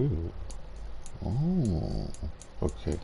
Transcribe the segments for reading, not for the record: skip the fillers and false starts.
Ooh. Oh, okay.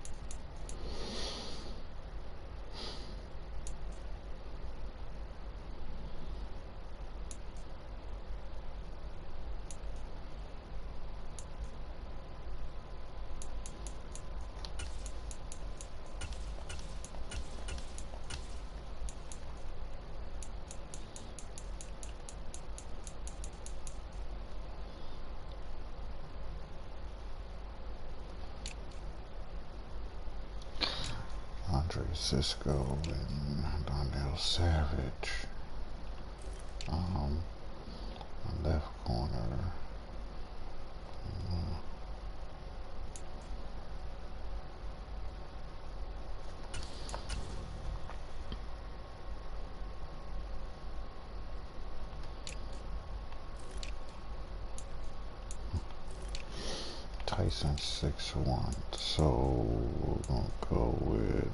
Andre Cisco and Donnell Savage. Left corner. Tyson 6'1", so we're gonna go with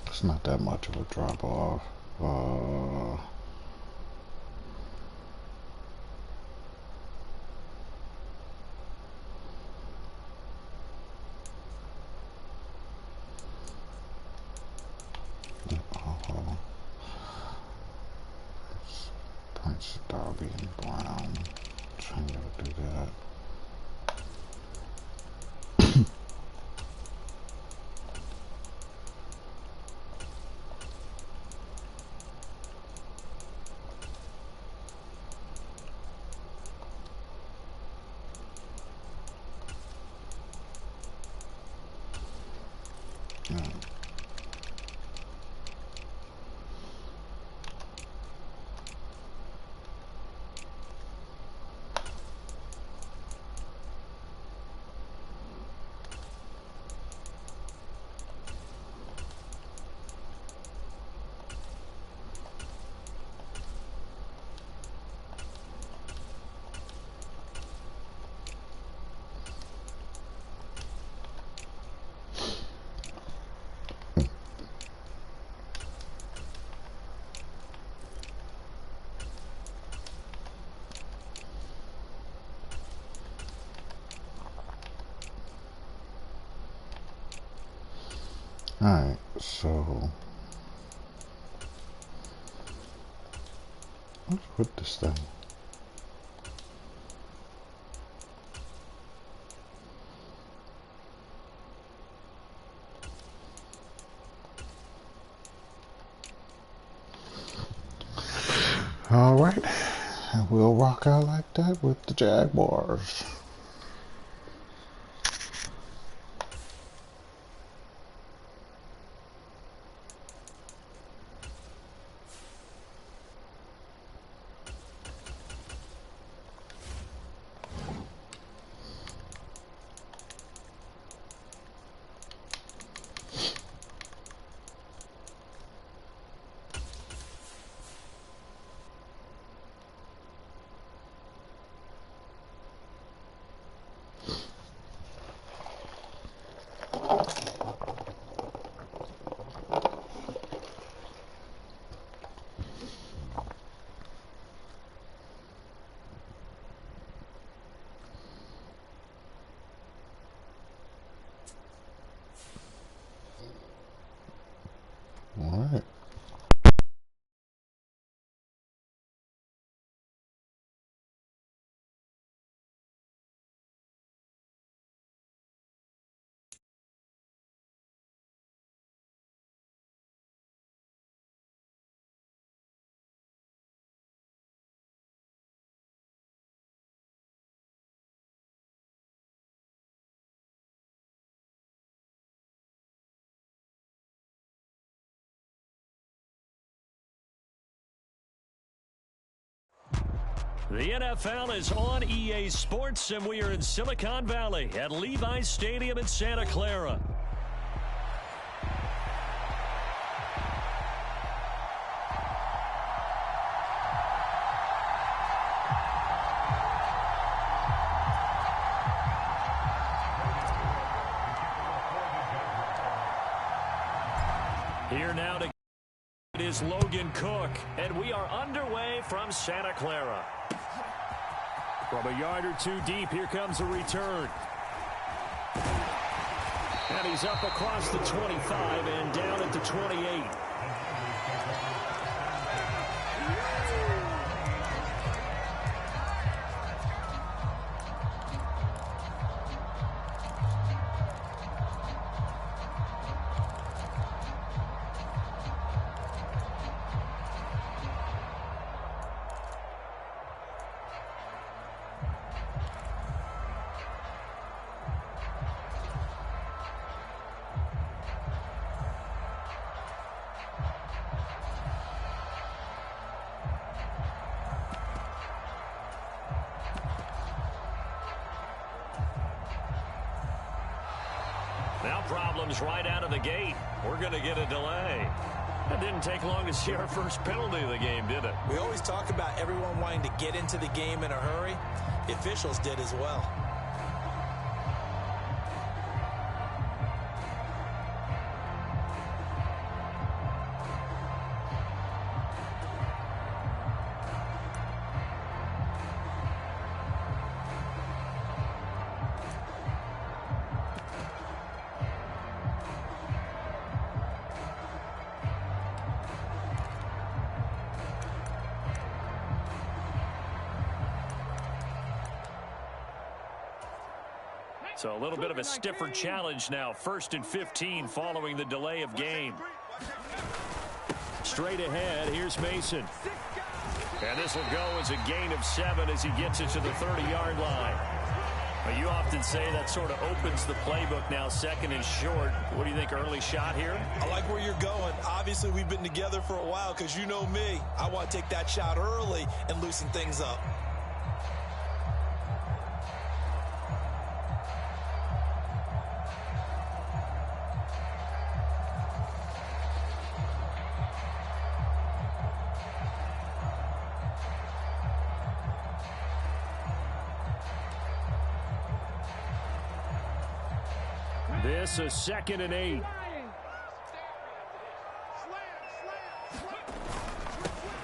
it's not that much of a drop off. It's Prince Darby and Brown. Trying to do that. Alright, so what's with this thing? Alright, and we'll rock out like that with the Jaguars. Alright. The NFL is on EA Sports, and we are in Silicon Valley at Levi's Stadium in Santa Clara. Here now to it is Logan Cook, and we are underway from Santa Clara. From a yard or two deep, here comes a return. And he's up across the 25 and down at the 28. Now problems right out of the gate. We're going to get a delay. It didn't take long to see our first penalty of the game, did it? We always talk about everyone wanting to get into the game in a hurry. The officials did as well. So a little bit of a stiffer challenge now. 1st and 15 following the delay of game. Straight ahead, here's Mason. And this will go as a gain of 7 as he gets it to the 30-yard line. But you often say that sort of opens the playbook now, 2nd and short. What do you think, early shot here? I like where you're going. Obviously, we've been together for a while because you know me. I want to take that shot early and loosen things up. This is 2nd and 8.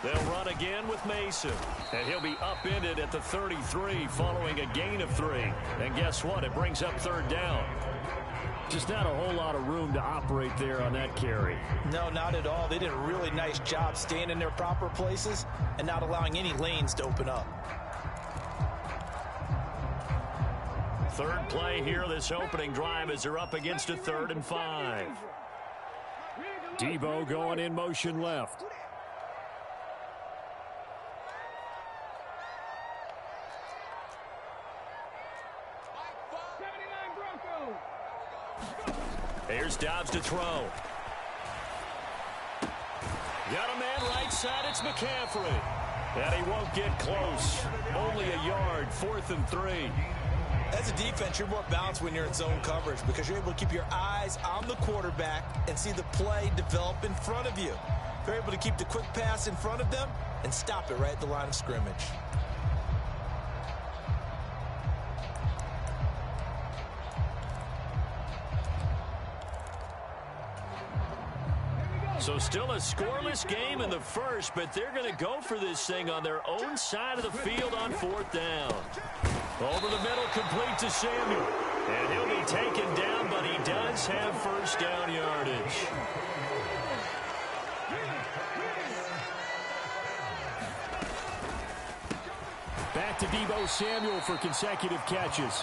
They'll run again with Mason. And he'll be upended at the 33 following a gain of 3. And guess what? It brings up 3rd down. Just not a whole lot of room to operate there on that carry. No, not at all. They did a really nice job staying in their proper places and not allowing any lanes to open up. 3rd play here, this opening drive, as they're up against a 3rd and 5. Debo going in motion left. Here's Dobbs to throw. Got a man right side, it's McCaffrey. And he won't get close. Only a yard, 4th and 3. As a defense, you're more balanced when you're in zone coverage because you're able to keep your eyes on the quarterback and see the play develop in front of you. You're able to keep the quick pass in front of them and stop it right at the line of scrimmage. So still a scoreless game in the first, but they're going to go for this thing on their own side of the field on 4th down. Over the middle, complete to Samuel. And he'll be taken down, but he does have 1st down yardage. Back to Debo Samuel for consecutive catches.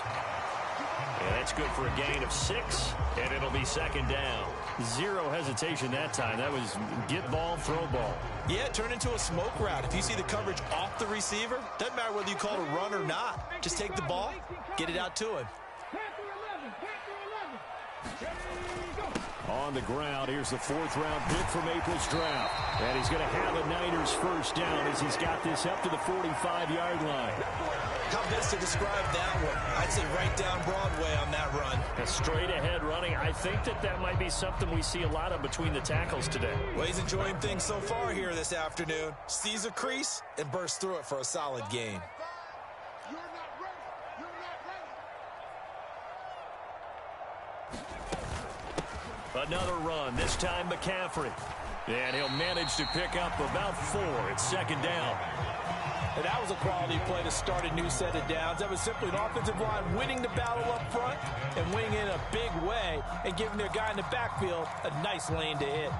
And that's good for a gain of 6, and it'll be 2nd down. 0 hesitation that time. That was get ball, throw ball. Yeah, it turned into a smoke route. If you see the coverage off the receiver, doesn't matter whether you call it a run or not. Just take the ball, get it out to him. On the ground, here's the 4th-round pick from April's draft. And he's going to have a Niners 1st down as he's got this up to the 45-yard line. How best to describe that one? I'd say right down Broadway on that run. A straight-ahead running. I think that might be something we see a lot of between the tackles today. Well, he's enjoying things so far here this afternoon. Sees a crease and bursts through it for a solid gain. Another run, this time McCaffrey. And he'll manage to pick up about 4. It's second down. And that was a quality play to start a new set of downs. That was simply an offensive line winning the battle up front and winning in a big way and giving their guy in the backfield a nice lane to hit.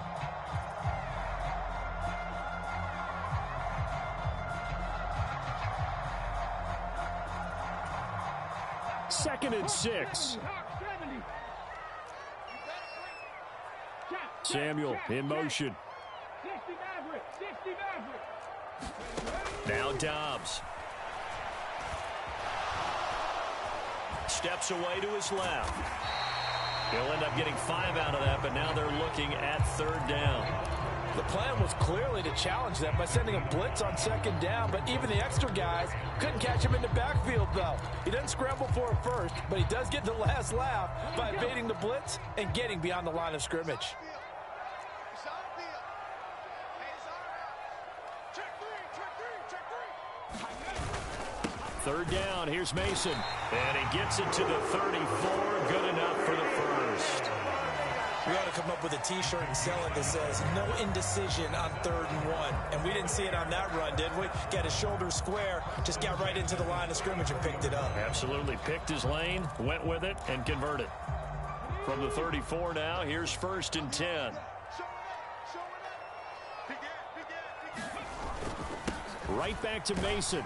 Second and 6. Samuel in motion. Now Dobbs. Steps away to his left. He'll end up getting 5 out of that, but now they're looking at third down. The plan was clearly to challenge them by sending a blitz on second down, but even the extra guys couldn't catch him in the backfield, though. He doesn't scramble for it first, but he does get the last laugh by evading the blitz and getting beyond the line of scrimmage. Third down, here's Mason. And he gets it to the 34, good enough for the first. We ought to come up with a T-shirt and sell it that says, no indecision on 3rd and 1. And we didn't see it on that run, did we? Got his shoulder square, just got right into the line of scrimmage and picked it up. Absolutely. Picked his lane, went with it, and converted. From the 34 now, here's 1st and 10. Right back to Mason.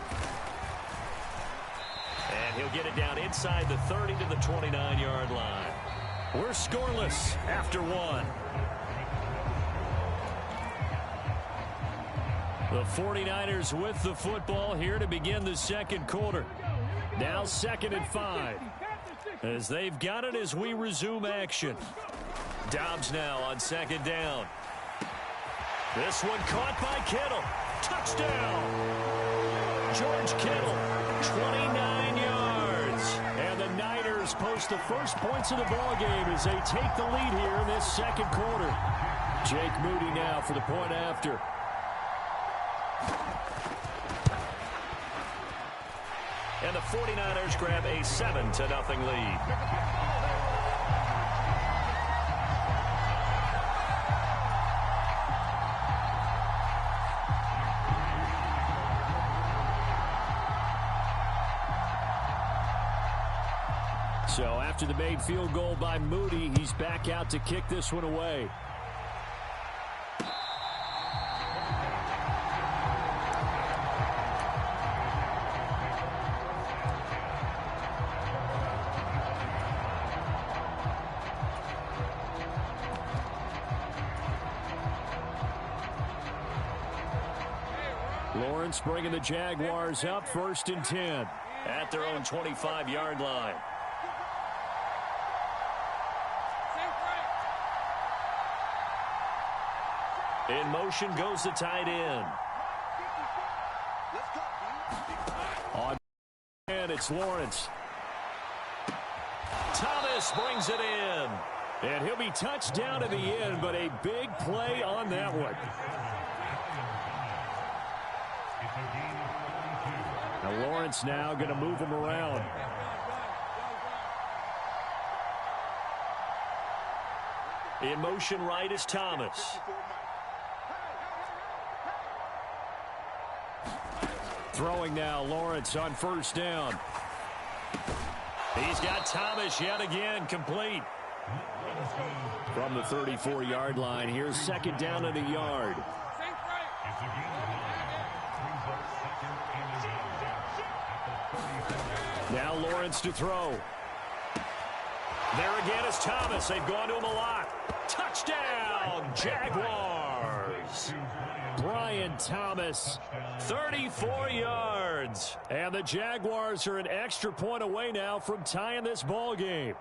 And he'll get it down inside the 30 to the 29-yard line. We're scoreless after 1. The 49ers with the football here to begin the second quarter. Now 2nd and 5. As they've got it as we resume action. Dobbs now on 2nd down. This one caught by Kittle. Touchdown! George Kittle, 29 yards. And the Niners post the first points of the ballgame as they take the lead here in this second quarter. Jake Moody now for the point after. And the 49ers grab a 7-0 lead. So after the made field goal by Moody, he's back out to kick this one away. Lawrence bringing the Jaguars up 1st and 10 at their own 25-yard line. In motion goes the tight end. On and it's Lawrence. Thomas brings it in. And he'll be touched down to the end, but a big play on that one. Now Lawrence now going to move him around. In motion right is Thomas. Throwing now, Lawrence on 1st down. He's got Thomas yet again, complete. From the 34-yard line, here's 2nd down and a yard. Now Lawrence to throw. There again is Thomas. They've gone to him a lot. Touchdown, Jaguars. Brian Thomas, 34 yards. And the Jaguars are an extra point away now from tying this ball game.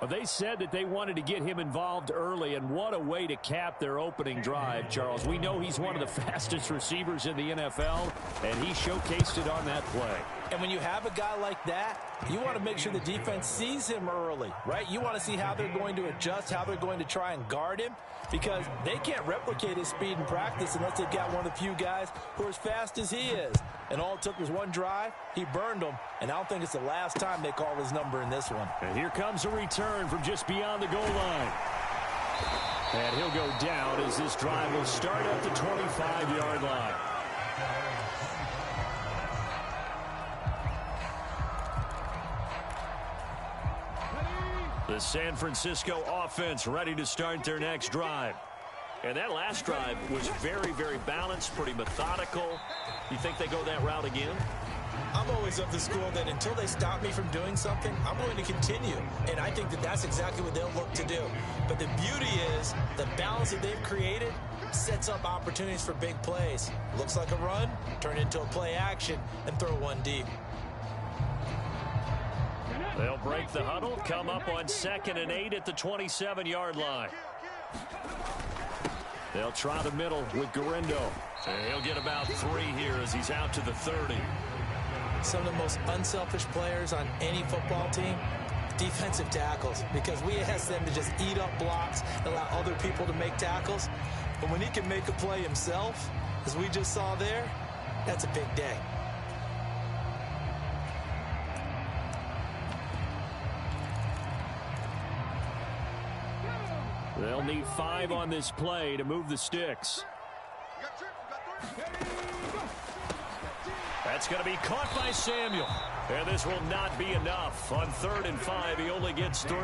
Well, they said that they wanted to get him involved early, and what a way to cap their opening drive, Charles. We know he's one of the fastest receivers in the NFL, and he showcased it on that play. And when you have a guy like that, you want to make sure the defense sees him early, right? You want to see how they're going to adjust, how they're going to try and guard him, because they can't replicate his speed in practice unless they've got one of the few guys who are as fast as he is. And all it took was one drive. He burned them, and I don't think it's the last time they call his number in this one. And here comes a return from just beyond the goal line. And he'll go down as this drive will start at the 25-yard line. The San Francisco offense ready to start their next drive. And that last drive was very, very balanced, pretty methodical. You think they go that route again? I'm always of the school that until they stop me from doing something, I'm going to continue. And I think that that's exactly what they'll look to do. But the beauty is the balance that they've created sets up opportunities for big plays. Looks like a run, turn into a play action, and throw one deep. They'll break the huddle, come up on 2nd and 8 at the 27-yard line. They'll try the middle with Garindo. And he'll get about 3 here as he's out to the 30. Some of the most unselfish players on any football team, defensive tackles, because we ask them to just eat up blocks, allow other people to make tackles. But when he can make a play himself, as we just saw there, that's a big day. They'll need 5 on this play to move the sticks. That's going to be caught by Samuel. And this will not be enough. On 3rd and 5, he only gets 3.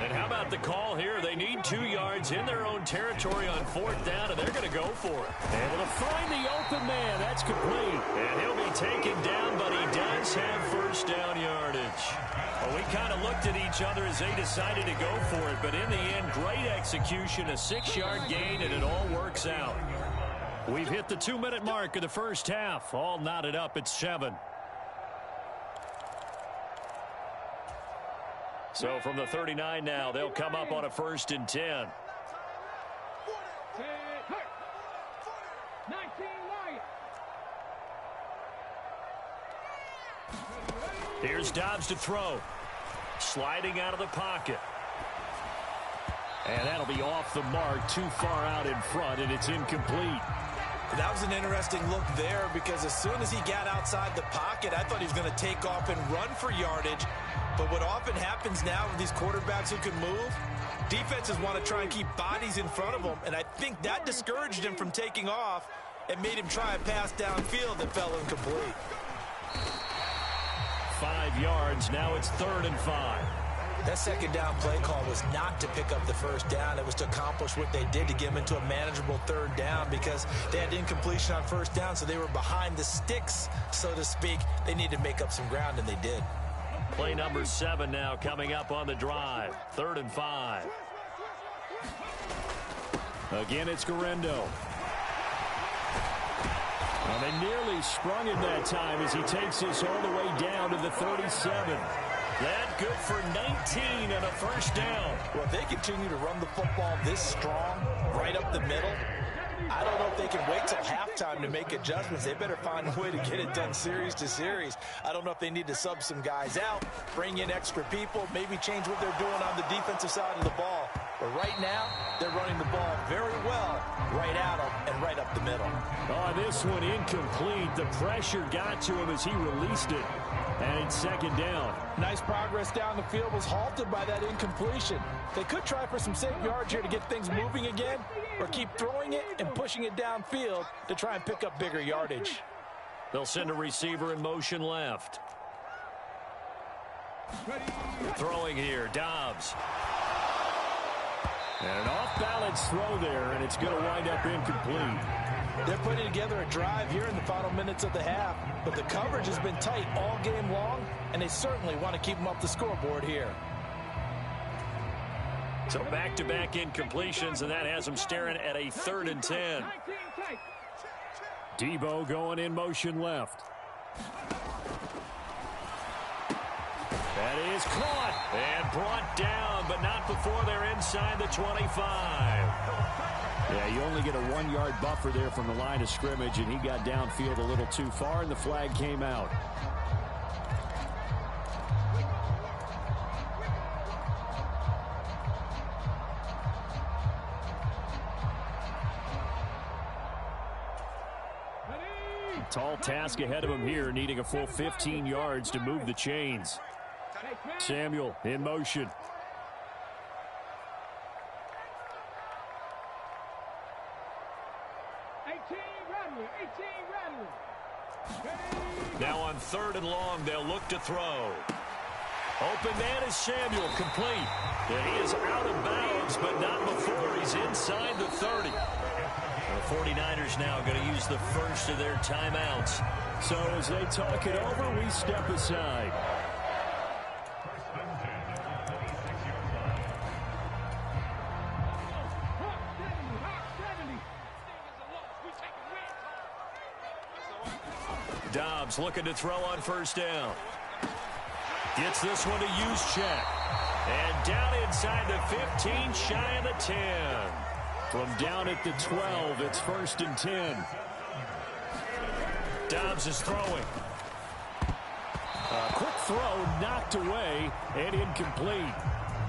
And how about the call here? They need 2 yards in their own territory on 4th down, and they're going to go for it. Able to find the open man. That's complete. And he'll be taken down, but he does have 1st down yardage. Well, we kind of looked at each other as they decided to go for it, but in the end, great execution, a 6-yard gain, and it all works out. We've hit the 2-minute mark of the first half. All knotted up at 7. So from the 39 now, they'll come up on a 1st and 10. Here's Dobbs to throw. Sliding out of the pocket. And that'll be off the mark, too far out in front, and it's incomplete. That was an interesting look there because as soon as he got outside the pocket, I thought he was going to take off and run for yardage. But what often happens now with these quarterbacks who can move, defenses want to try and keep bodies in front of them, and I think that discouraged him from taking off and made him try a pass downfield that fell incomplete. 5 yards, now it's 3rd and 5. That 2nd down play call was not to pick up the 1st down. It was to accomplish what they did to get them into a manageable 3rd down because they had incompletion on 1st down, so they were behind the sticks, so to speak. They needed to make up some ground, and they did. Play number 7 now coming up on the drive. 3rd and 5. Again, it's Garindo. Well, they nearly sprung him that time as he takes this all the way down to the 37. That good for 19 and a 1st down. Well, if they continue to run the football this strong, right up the middle, I don't know if they can wait till halftime to make adjustments. They better find a way to get it done series to series. I don't know if they need to sub some guys out, bring in extra people, maybe change what they're doing on the defensive side of the ball. But right now, they're running the ball very well right at them and right up the middle. Oh, this one incomplete. The pressure got to him as he released it. And it's 2nd down. Nice progress down the field was halted by that incompletion. They could try for some safe yards here to get things moving again, or keep throwing it and pushing it downfield to try and pick up bigger yardage. They'll send a receiver in motion left. Throwing here, Dobbs. And an off-balance throw there, and it's going to wind up incomplete. They're putting together a drive here in the final minutes of the half, but the coverage has been tight all game long, and they certainly want to keep them up the scoreboard here. So back-to-back incompletions, and that has them staring at a 3rd and 10. Debo going in motion left. That is caught and brought down, but not before they're inside the 25. Yeah, you only get a 1-yard buffer there from the line of scrimmage, and he got downfield a little too far, and the flag came out. Tall task ahead of him here, needing a full 15 yards to move the chains. Samuel in motion. Now on 3rd and long, they'll look to throw. Open man is Samuel, complete. And he is out of bounds, but not before he's inside the 30. The 49ers now going to use the first of their timeouts. So as they talk it over, we step aside. Dobbs looking to throw on 1st down. Gets this one to Juszczyk. And down inside the 15, shy of the 10. From down at the 12, it's 1st and 10. Dobbs is throwing. A quick throw knocked away and incomplete.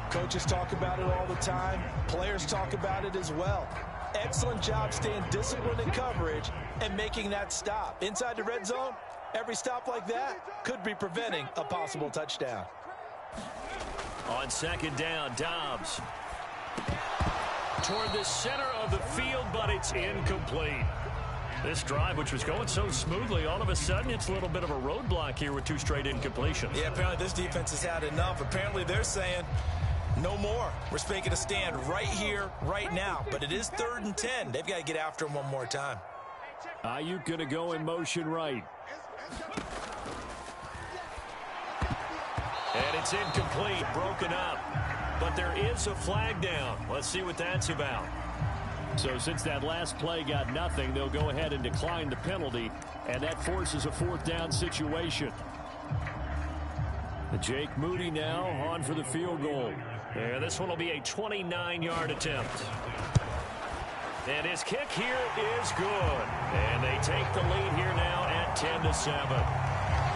Coaches talk about it all the time. Players talk about it as well. Excellent job staying disciplined in coverage and making that stop. Inside the red zone, every stop like that could be preventing a possible touchdown. On 2nd down, Dobbs. Toward the center of the field, but it's incomplete. This drive, which was going so smoothly, all of a sudden it's a little bit of a roadblock here with 2 straight incompletions. Yeah, apparently this defense has had enough. Apparently they're saying, no more. We're making a stand right here, right now. But it is 3rd and 10. They've got to get after him one more time. Ayuk going to go in motion right. And it's incomplete, broken up. But there is a flag down. Let's see what that's about. So since that last play got nothing, they'll go ahead and decline the penalty, and that forces a 4th down situation. Jake Moody now on for the field goal. And this one will be a 29-yard attempt. And his kick here is good. And they take the lead here now at 10-7.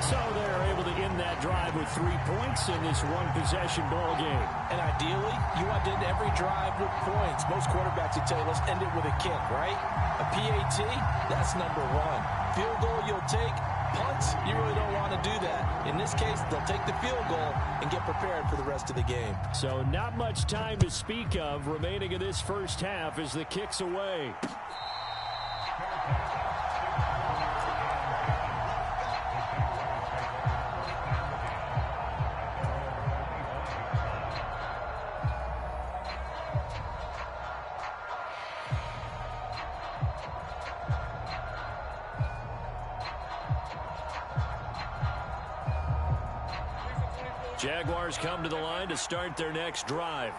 So they're able to end that drive with 3 points in this one-possession ball game. And ideally, you want to end every drive with points. Most quarterbacks would tell you, let's end it with a kick, right? A PAT, that's number 1. Field goal you'll take. Punts, you really don't want to do that. In this case, they'll take the field goal and get prepared for the rest of the game. So not much time to speak of remaining in this first half as the kick's away. Jaguars come to the line to start their next drive.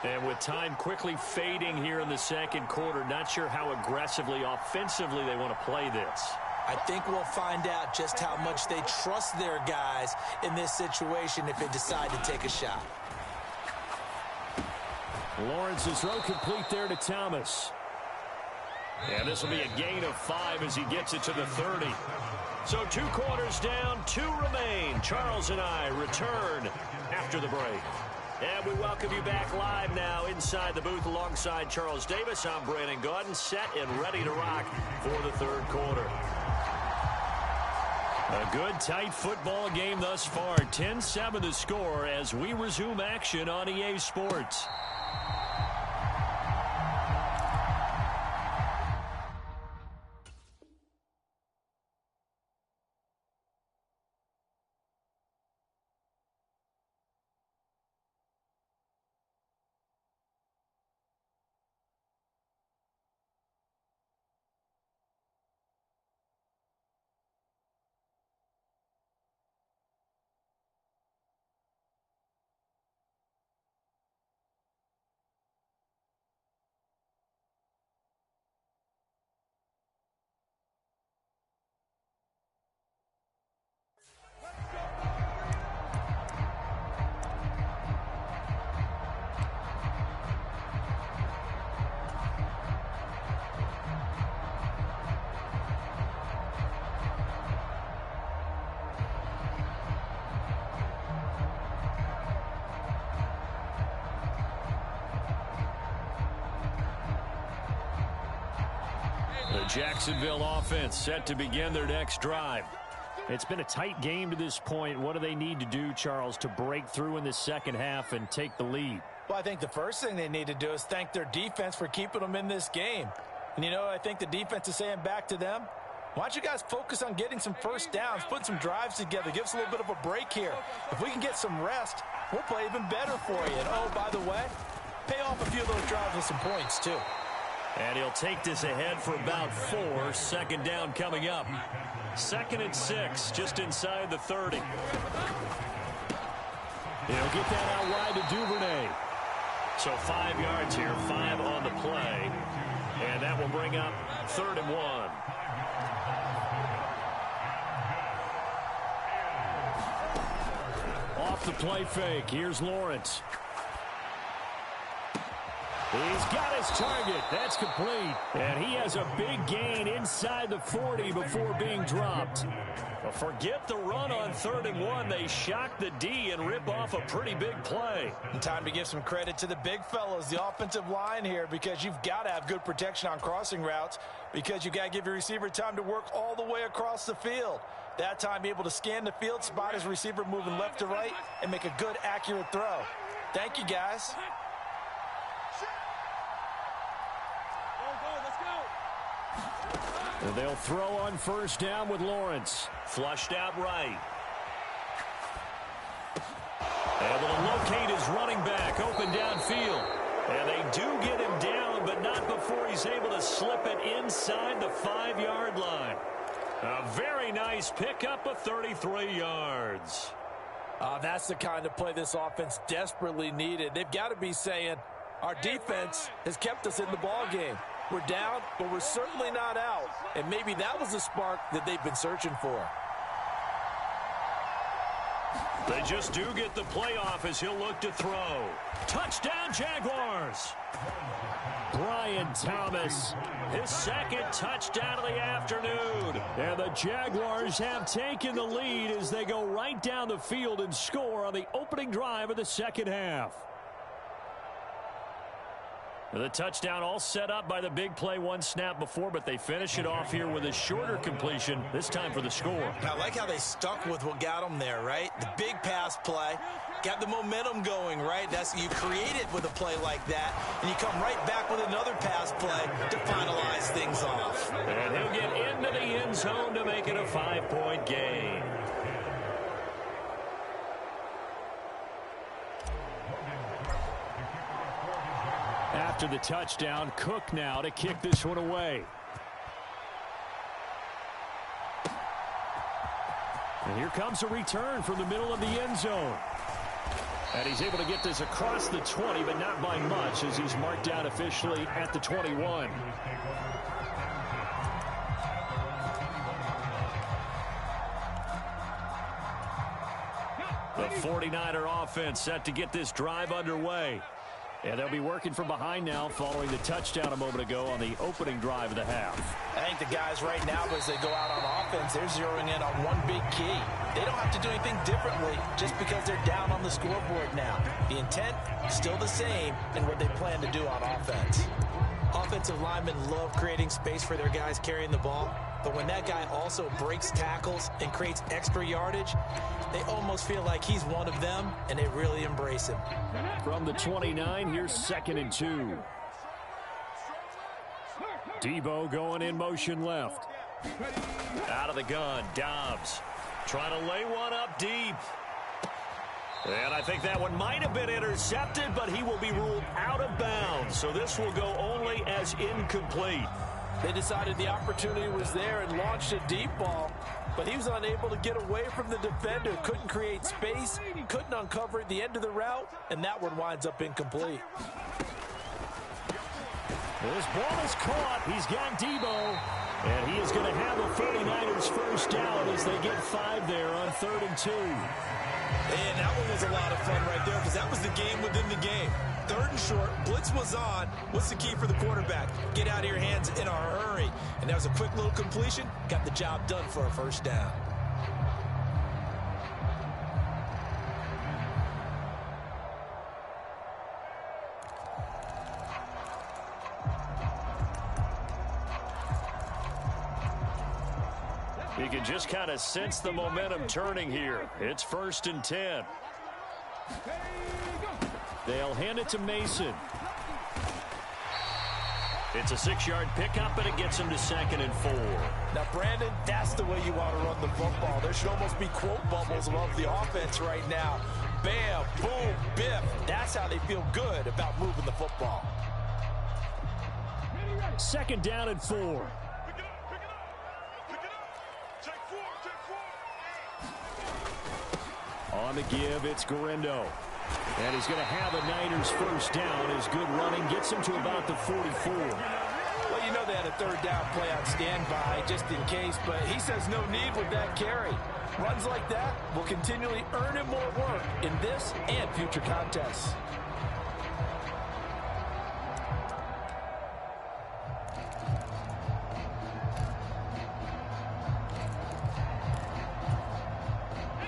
And with time quickly fading here in the 2nd quarter, not sure how aggressively, offensively they want to play this. I think we'll find out just how much they trust their guys in this situation if they decide to take a shot. Lawrence's throw complete there to Thomas. And this will be a gain of 5 as he gets it to the 30. So 2 quarters down, 2 remain. Charles and I return after the break. And we welcome you back live now inside the booth alongside Charles Davis. I'm Brandon Gaudin, set and ready to rock for the 3rd quarter. A good, tight football game thus far. 10-7 the score as we resume action on EA Sports. Jacksonville offense set to begin their next drive. It's been a tight game to this point. What do they need to do, Charles, to break through in the second half and take the lead? Well, I think the first thing they need to do is thank their defense for keeping them in this game. And, you know, I think the defense is saying back to them, why don't you guys focus on getting some first downs, put some drives together, give us a little bit of a break here. If we can get some rest, we'll play even better for you. And, oh, by the way, pay off a few of those drives with some points, too. And he'll take this ahead for about 4. Second down coming up. 2nd and 6, just inside the 30. He'll get that out wide to Duvernay. So 5 yards here, 5 on the play. And that will bring up 3rd and 1. Off the play fake. Here's Lawrence. He's got his target. That's complete. And he has a big gain inside the 40 before being dropped. Well, forget the run on 3rd and 1. They shock the D and rip off a pretty big play. And time to give some credit to the big fellas, the offensive line here, because you've got to have good protection on crossing routes, because you've got to give your receiver time to work all the way across the field. That time, be able to scan the field, spot his receiver moving left to right, and make a good, accurate throw. Thank you, guys. And they'll throw on 1st down with Lawrence. Flushed out right. Able to locate his running back open downfield. And they do get him down, but not before he's able to slip it inside the 5-yard line. A very nice pickup of 33 yards. That's the kind of play this offense desperately needed. They've got to be saying, our defense has kept us in the ball game. We're down, but we're certainly not out. And maybe that was the spark that they've been searching for. They just do get the playoff as he'll look to throw. Touchdown, Jaguars! Brian Thomas, his 2nd touchdown of the afternoon. And the Jaguars have taken the lead as they go right down the field and score on the opening drive of the second half. The touchdown all set up by the big play 1 snap before, but they finish it off here with a shorter completion, this time for the score. I like how they stuck with what got them there, right? The big pass play, got the momentum going, right? You create it with a play like that, and you come right back with another pass play to finalize things off. And he'll get into the end zone to make it a 5-point game. After the touchdown, Cook now to kick this one away. And here comes a return from the middle of the end zone. And he's able to get this across the 20, but not by much, as he's marked down officially at the 21. The 49er offense set to get this drive underway. And they'll be working from behind now following the touchdown a moment ago on the opening drive of the half. I think the guys right now, as they go out on offense, they're zeroing in on one big key. They don't have to do anything differently just because they're down on the scoreboard now. The intent is still the same in what they plan to do on offense. Offensive linemen love creating space for their guys carrying the ball, but when that guy also breaks tackles and creates extra yardage, they almost feel like he's one of them, and they really embrace him. From the 29, here's 2nd and 2. Debo going in motion left. Out of the gun, Dobbs trying to lay one up deep. And I think that one might have been intercepted, but he will be ruled out of bounds. So this will go only as incomplete. They decided the opportunity was there and launched a deep ball, but he was unable to get away from the defender, couldn't create space, couldn't uncover the end of the route, and that one winds up incomplete. This ball is caught. He's got Debo, and he is going to have the 49ers first down as they get 5 there on 3rd and 2. And that one was a lot of fun right there because that was the game within the game. 3rd and short, blitz was on. What's the key for the quarterback? Get out of your hands in a hurry. And that was a quick little completion. Got the job done for a first down. You can just kind of sense the momentum turning here. It's 1st and 10. They'll hand it to Mason. It's a 6-yard pickup, and it gets him to 2nd and 4. Now, Brandon, that's the way you want to run the football. There should almost be quote bubbles above the offense right now. Bam, boom, biff. That's how they feel good about moving the football. 2nd down and 4. On the give, it's Guerrero. And he's going to have a Niners 1st down. His good running gets him to about the 44. Well, you know they had a 3rd down play on standby just in case, but he says no need with that carry. Runs like that will continually earn him more work in this and future contests.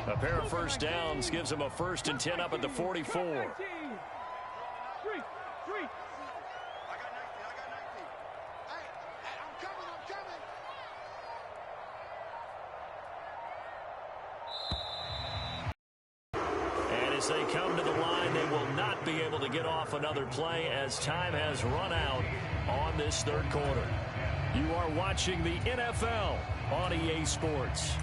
A pair of 1st downs gives him a 1st and 10 up at the 44. And as they come to the line, they will not be able to get off another play as time has run out on this 3rd quarter. You are watching the NFL on EA Sports.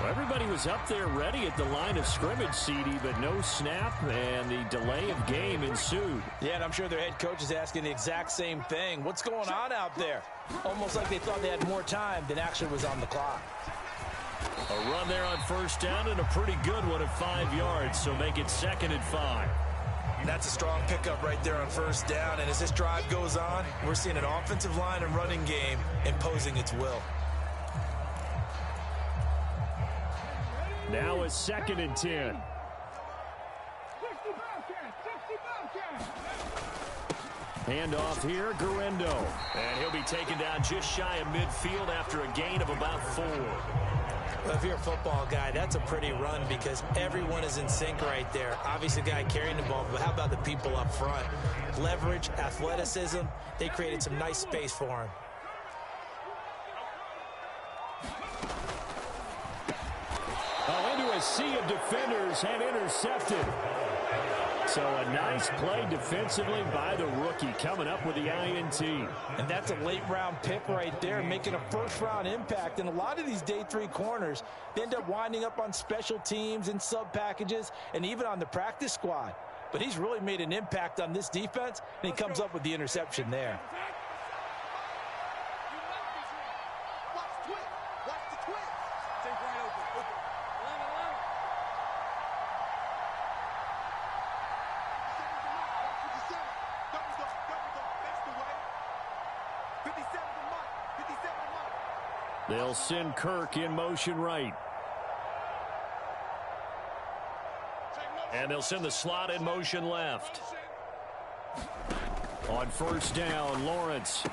Everybody was up there ready at the line of scrimmage, CD, but no snap, and the delay of game ensued. Yeah, and I'm sure their head coach is asking the exact same thing. What's going on out there? Almost like they thought they had more time than actually was on the clock. A run there on 1st down and a pretty good one at 5 yards, so make it 2nd and 5. That's a strong pickup right there on 1st down, and as this drive goes on, we're seeing an offensive line and running game imposing its will. Now a 2nd and 10. Handoff here, Guerrero. And he'll be taken down just shy of midfield after a gain of about 4. Well, if you're a football guy, that's a pretty run because everyone is in sync right there. Obviously, the guy carrying the ball, but how about the people up front? Leverage, athleticism, they created some nice space for him. Into a sea of defenders and intercepted. So a nice play defensively by the rookie coming up with the INT. And that's a late-round pick right there, making a first-round impact. And a lot of these day 3 corners, they end up winding up on special teams and sub-packages and even on the practice squad. But he's really made an impact on this defense, and he comes up with the interception there. They'll send Kirk in motion right. And they'll send the slot in motion left. On 1st down, Lawrence.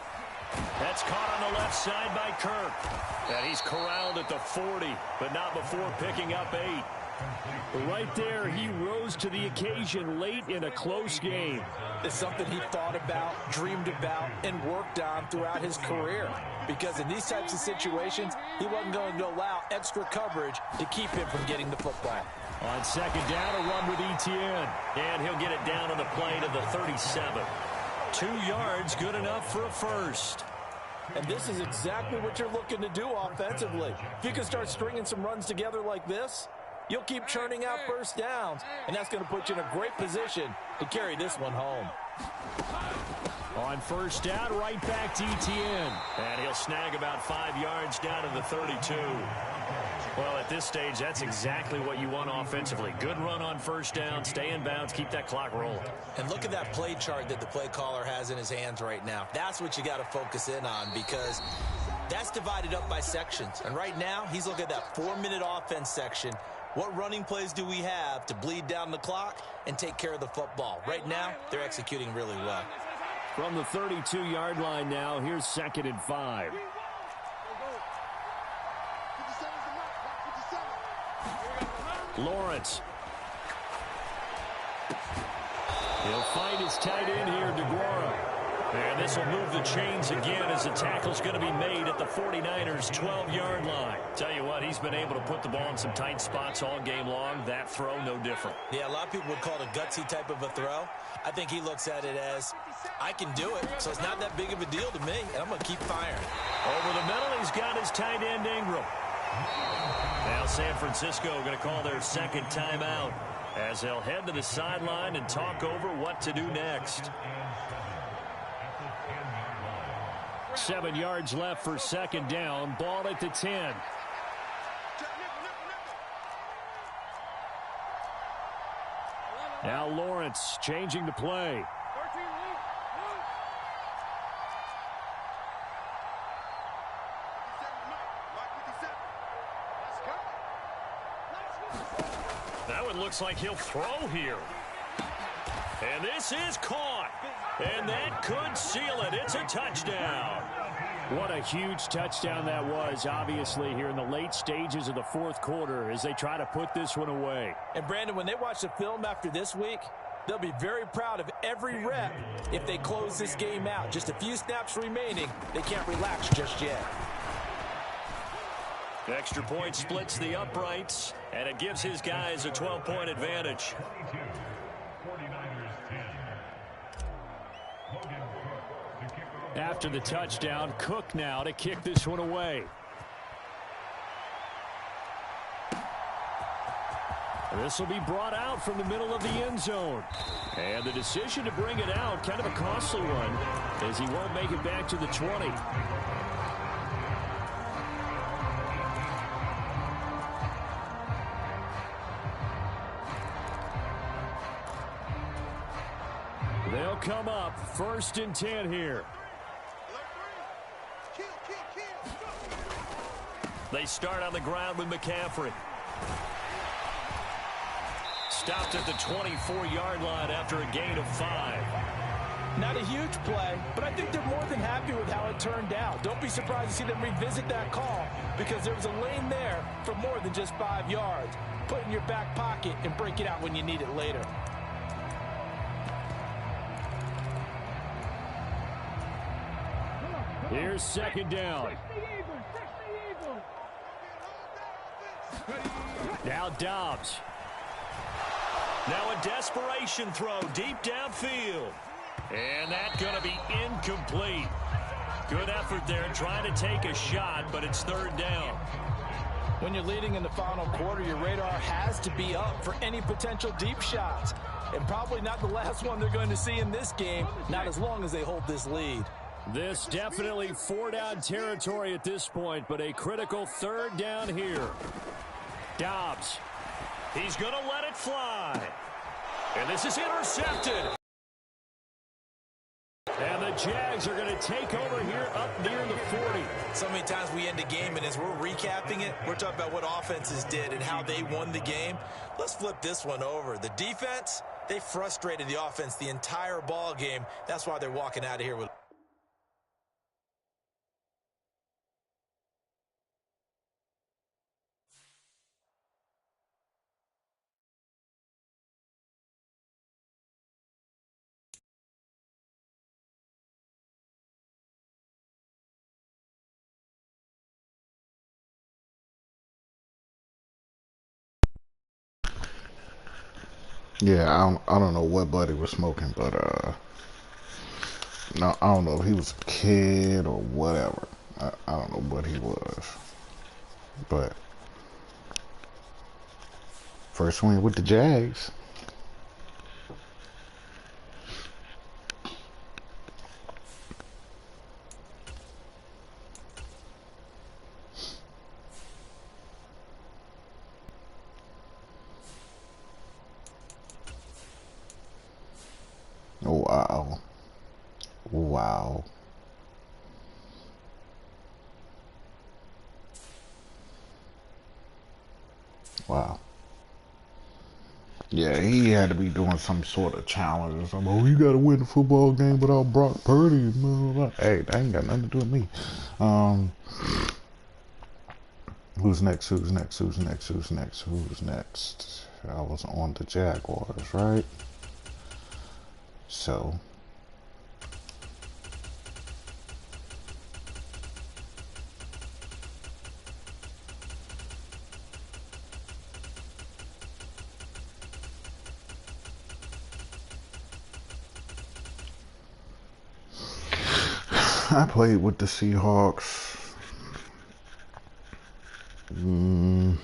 That's caught on the left side by Kirk. And he's corralled at the 40, but not before picking up 8. Right there, he rose to the occasion late in a close game. It's something he thought about, dreamed about, and worked on throughout his career. Because in these types of situations, he wasn't going to allow extra coverage to keep him from getting the football. On 2nd down, a run with Etienne. And he'll get it down on the play to the 37. 2 yards, good enough for a first. And this is exactly what you're looking to do offensively. If you can start stringing some runs together like this, you'll keep churning out first downs, and that's going to put you in a great position to carry this one home. On 1st down, right back to Etienne. And he'll snag about 5 yards down to the 32. Well, at this stage, that's exactly what you want offensively. Good run on first down, stay in bounds, keep that clock rolling. And look at that play chart that the play caller has in his hands right now. That's what you got to focus in on, because that's divided up by sections. And right now, he's looking at that 4-minute offense section. What running plays do we have to bleed down the clock and take care of the football? Right now, they're executing really well. From the 32-yard line now, here's 2nd and 5. Lawrence. He'll find his tight end here, DeGuara. And this will move the chains again as the tackle's going to be made at the 49ers' 12-yard line. Tell you what, he's been able to put the ball in some tight spots all game long. That throw, no different. Yeah, a lot of people would call it a gutsy type of a throw. I think he looks at it as, I can do it, so it's not that big of a deal to me, and I'm going to keep firing. Over the middle, he's got his tight end, Ingram. Now San Francisco going to call their second timeout as they'll head to the sideline and talk over what to do next. 7 yards left for 2nd down. Ball at the 10. Now Lawrence changing the play. That one looks like he'll throw here. And this is caught. And that could seal it. It's a touchdown. What a huge touchdown that was, obviously, here in the late stages of the 4th quarter as they try to put this one away. And, Brandon, when they watch the film after this week, they'll be very proud of every rep if they close this game out. Just a few snaps remaining. They can't relax just yet. The extra point splits the uprights, and it gives his guys a 12-point advantage. After the touchdown, Cook now to kick this one away. This will be brought out from the middle of the end zone. And the decision to bring it out, kind of a costly one, as he won't make it back to the 20. They'll come up 1st and 10 here. They start on the ground with McCaffrey. Stopped at the 24-yard line after a gain of 5. Not a huge play, but I think they're more than happy with how it turned out. Don't be surprised to see them revisit that call, because there was a lane there for more than just 5 yards. Put it in your back pocket and break it out when you need it later. Here's 2nd down. Now Dobbs. Now a desperation throw deep downfield. And that's going to be incomplete. Good effort there trying to take a shot, but it's 3rd down. When you're leading in the final quarter, your radar has to be up for any potential deep shots. And probably not the last one they're going to see in this game, not as long as they hold this lead. This definitely 4-down territory at this point, but a critical 3rd down here. Dobbs. He's going to let it fly. And this is intercepted. And the Jags are going to take over here up near the 40. So many times we end a game, and as we're recapping it, we're talking about what offenses did and how they won the game. Let's flip this one over. The defense, they frustrated the offense the entire ball game. That's why they're walking out of here with. Yeah, I don't know what Buddy was smoking, but no, I don't know if he was a kid or whatever. I don't know what he was, but first win with the Jags. Wow. Wow. Yeah, he had to be doing some sort of challenge or something. Oh, you got to win the football game without Brock Purdy. Blah, blah, blah. Hey, that ain't got nothing to do with me. Who's next? Who's next? Who's next? Who's next? Who's next? I was on the Jaguars, right? So, I played with the Seahawks. Do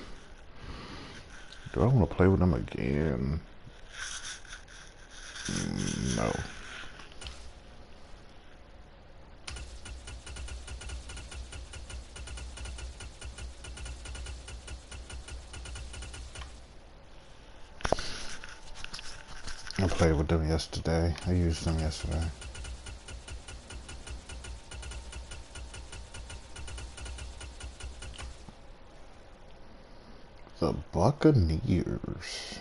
I want to play with them again? No. I played with them yesterday. I used them yesterday. The Buccaneers.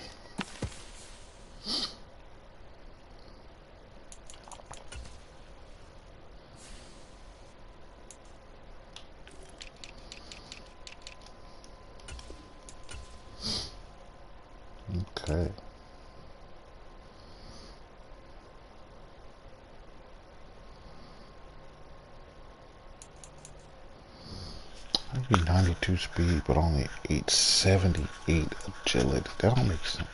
Okay. Maybe 92 speed, but only 878 agility. That don't make sense.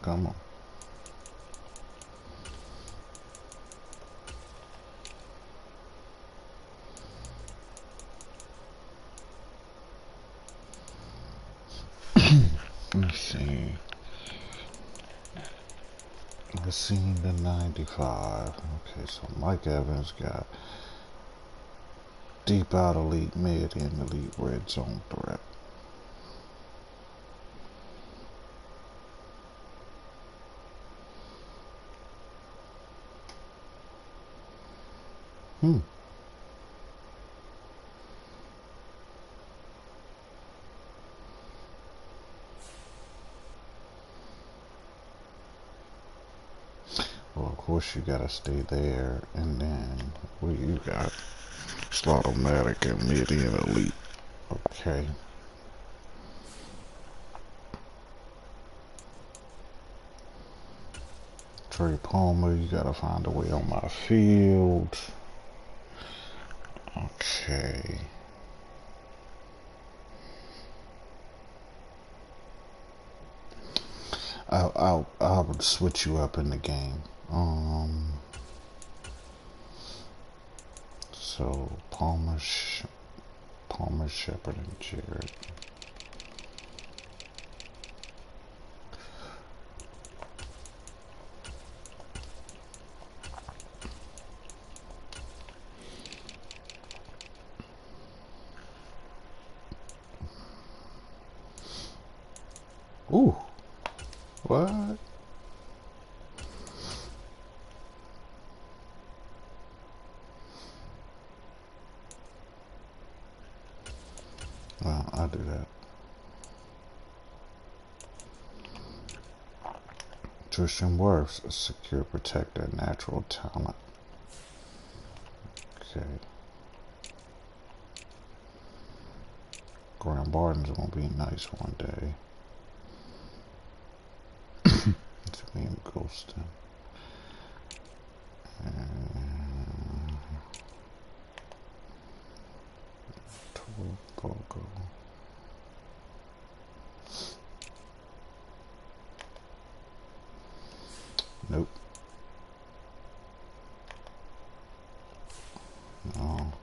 Come on. Let's see. Let's see the 95. Okay, so Mike Evans got deep out elite, mid, and elite red zone threat. Well, of course you gotta stay there, and then what you got? Slaughtermatic and mid and elite. Okay. Trey Palmer, you gotta find a way on my field. Okay. I would switch you up in the game. So Palmer, Shepard, and Jared. Ooh, what? Well, I'll do that. Tristan Wirfs, a secure protector, natural talent. Okay. Graham Barton's gonna be nice one day. It's me and Ghostin. And 12 Bogo. Nope. No.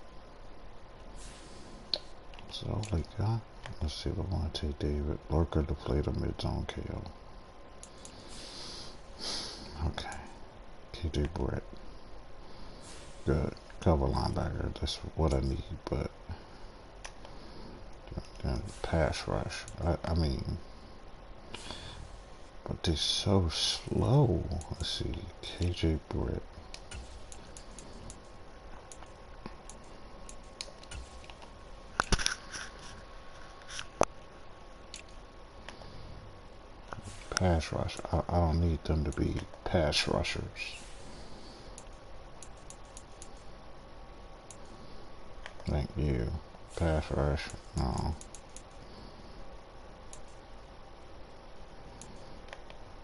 That's all they got. Let's see, Levante David. Lurker to play the mid-zone KO. Okay. KJ Brett. Good. Cover linebacker. That's what I need, but then pass rush. I mean, but they're so slow. Let's see. KJ Brett. Pass rush. I don't need them to be pass rushers. Thank you. Pass rush. No.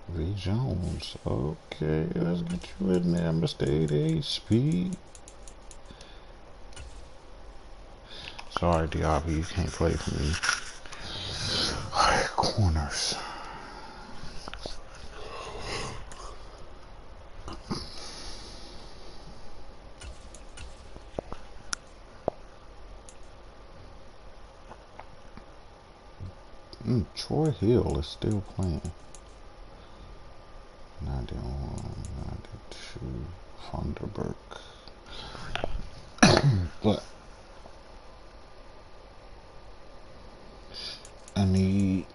V. Jones. Okay, let's get you in there, Mr. 88 Speed. Sorry, Diablo, you can't play for me. Alright, corners. Troy Hill is still playing. 91, 92, Funderburg. But I need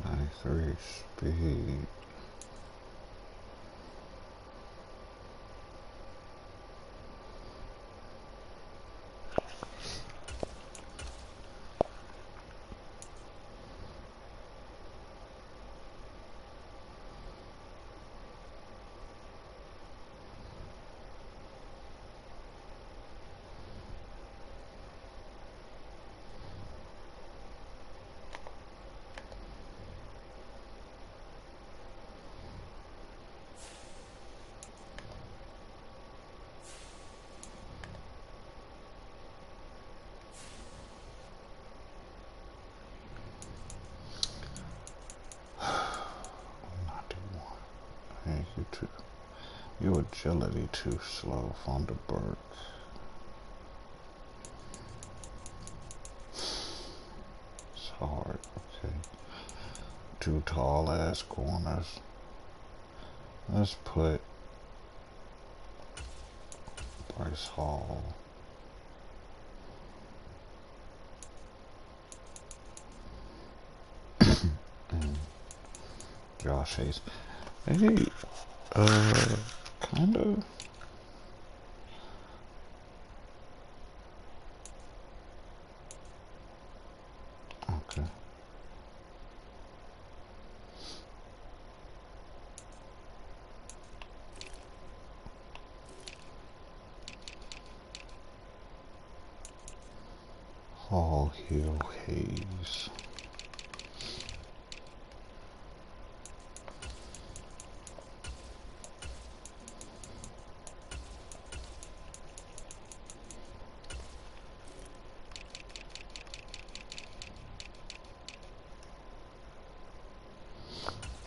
93 speed. Your agility too slow, Funderburg. It's hard, okay. Two tall ass corners. Let's put Bryce Hall. And Josh Hayes. Hey, kind of. Okay. Hall, Hill, Hayes.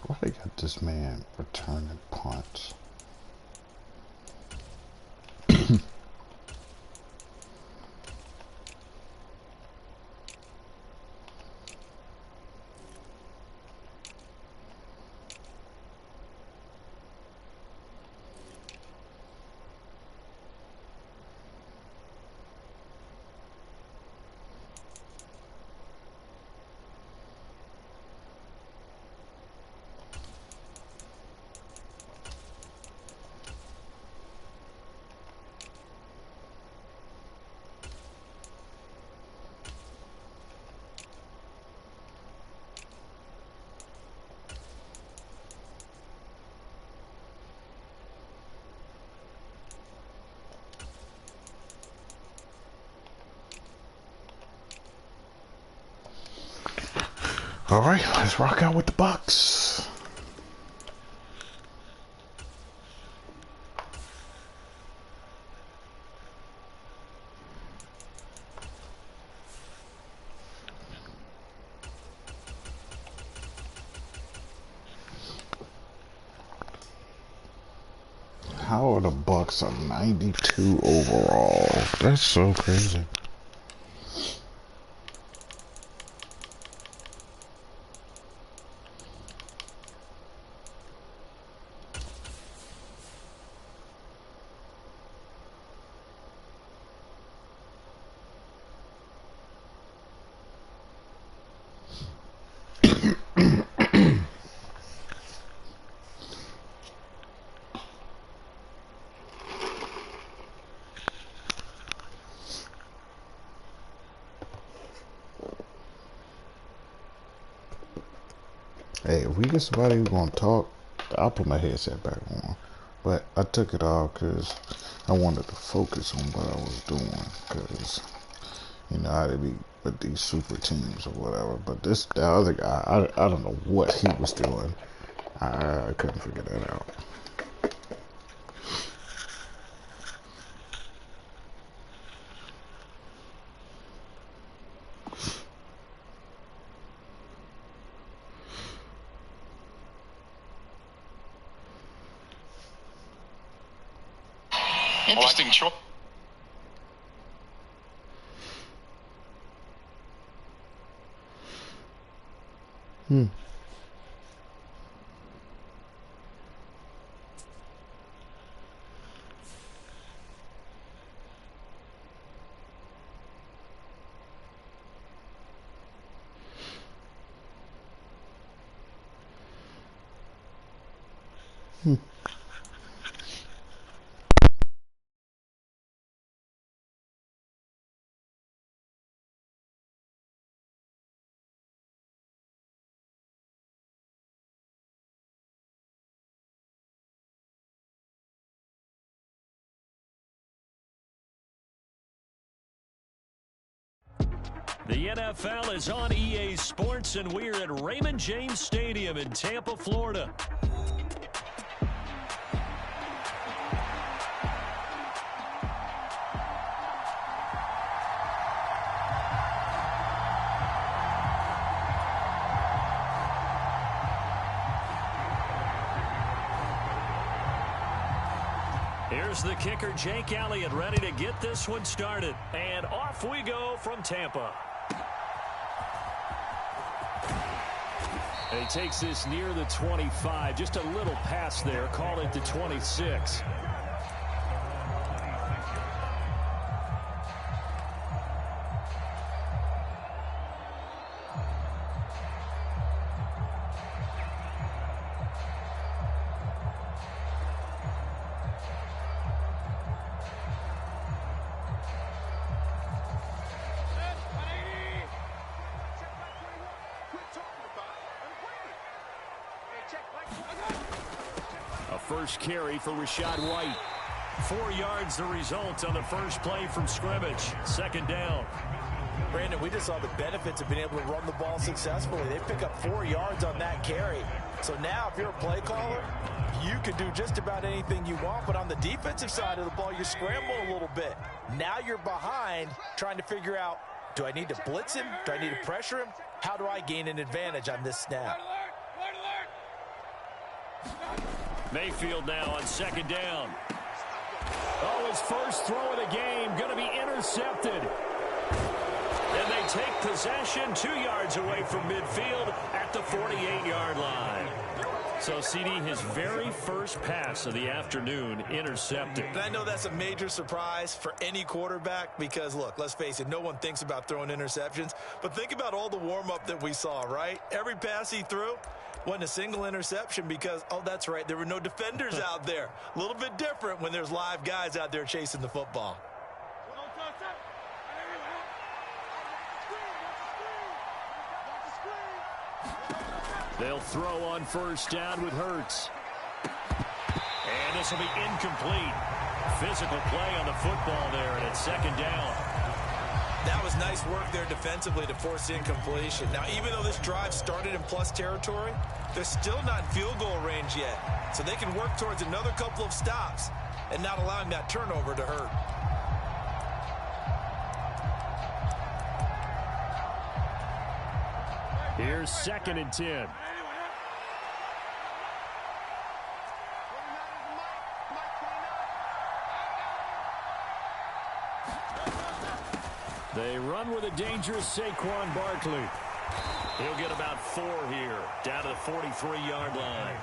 Why they got this man returning punts? All right, let's rock out with the Bucks. How are the Bucks a 92 overall? That's so crazy. Hey, if we get somebody who's gonna talk, I'll put my headset back on. But I took it off because I wanted to focus on what I was doing. Because, you know, I had to be with these super teams or whatever. But the other guy, I don't know what he was doing. I couldn't figure that out. Interesting choice. The NFL is on EA Sports, and we're at Raymond James Stadium in Tampa, Florida. Here's the kicker, Jake Elliott, ready to get this one started. And off we go from Tampa. He takes this near the 25. Just a little pass there. Call it the 26. A first carry for Rachaad White. 4 yards the result on the first play from scrimmage. Second down. Brandon, we just saw the benefits of being able to run the ball successfully. They pick up 4 yards on that carry. So now if you're a play caller, you can do just about anything you want. But on the defensive side of the ball, you scramble a little bit. Now you're behind trying to figure out, do I need to blitz him? Do I need to pressure him? How do I gain an advantage on this snap? Mayfield now on second down. Oh, his first throw of the game going to be intercepted. And they take possession 2 yards away from midfield at the 48-yard line. So, CD, his very first pass of the afternoon intercepted. And I know that's a major surprise for any quarterback because, look, let's face it, no one thinks about throwing interceptions. But think about all the warm-up that we saw, right? Every pass he threw wasn't a single interception because, oh, that's right, there were no defenders out there. A little bit different when there's live guys out there chasing the football. They'll throw on first down with Hurts. And this will be incomplete. Physical play on the football there, and it's second down. That was nice work there defensively to force the incompletion. Now, even though this drive started in plus territory, they're still not in field goal range yet. So they can work towards another couple of stops and not allowing that turnover to hurt. Here's 2nd and 10. They run with a dangerous Saquon Barkley. He'll get about 4 here, down to the 43-yard line.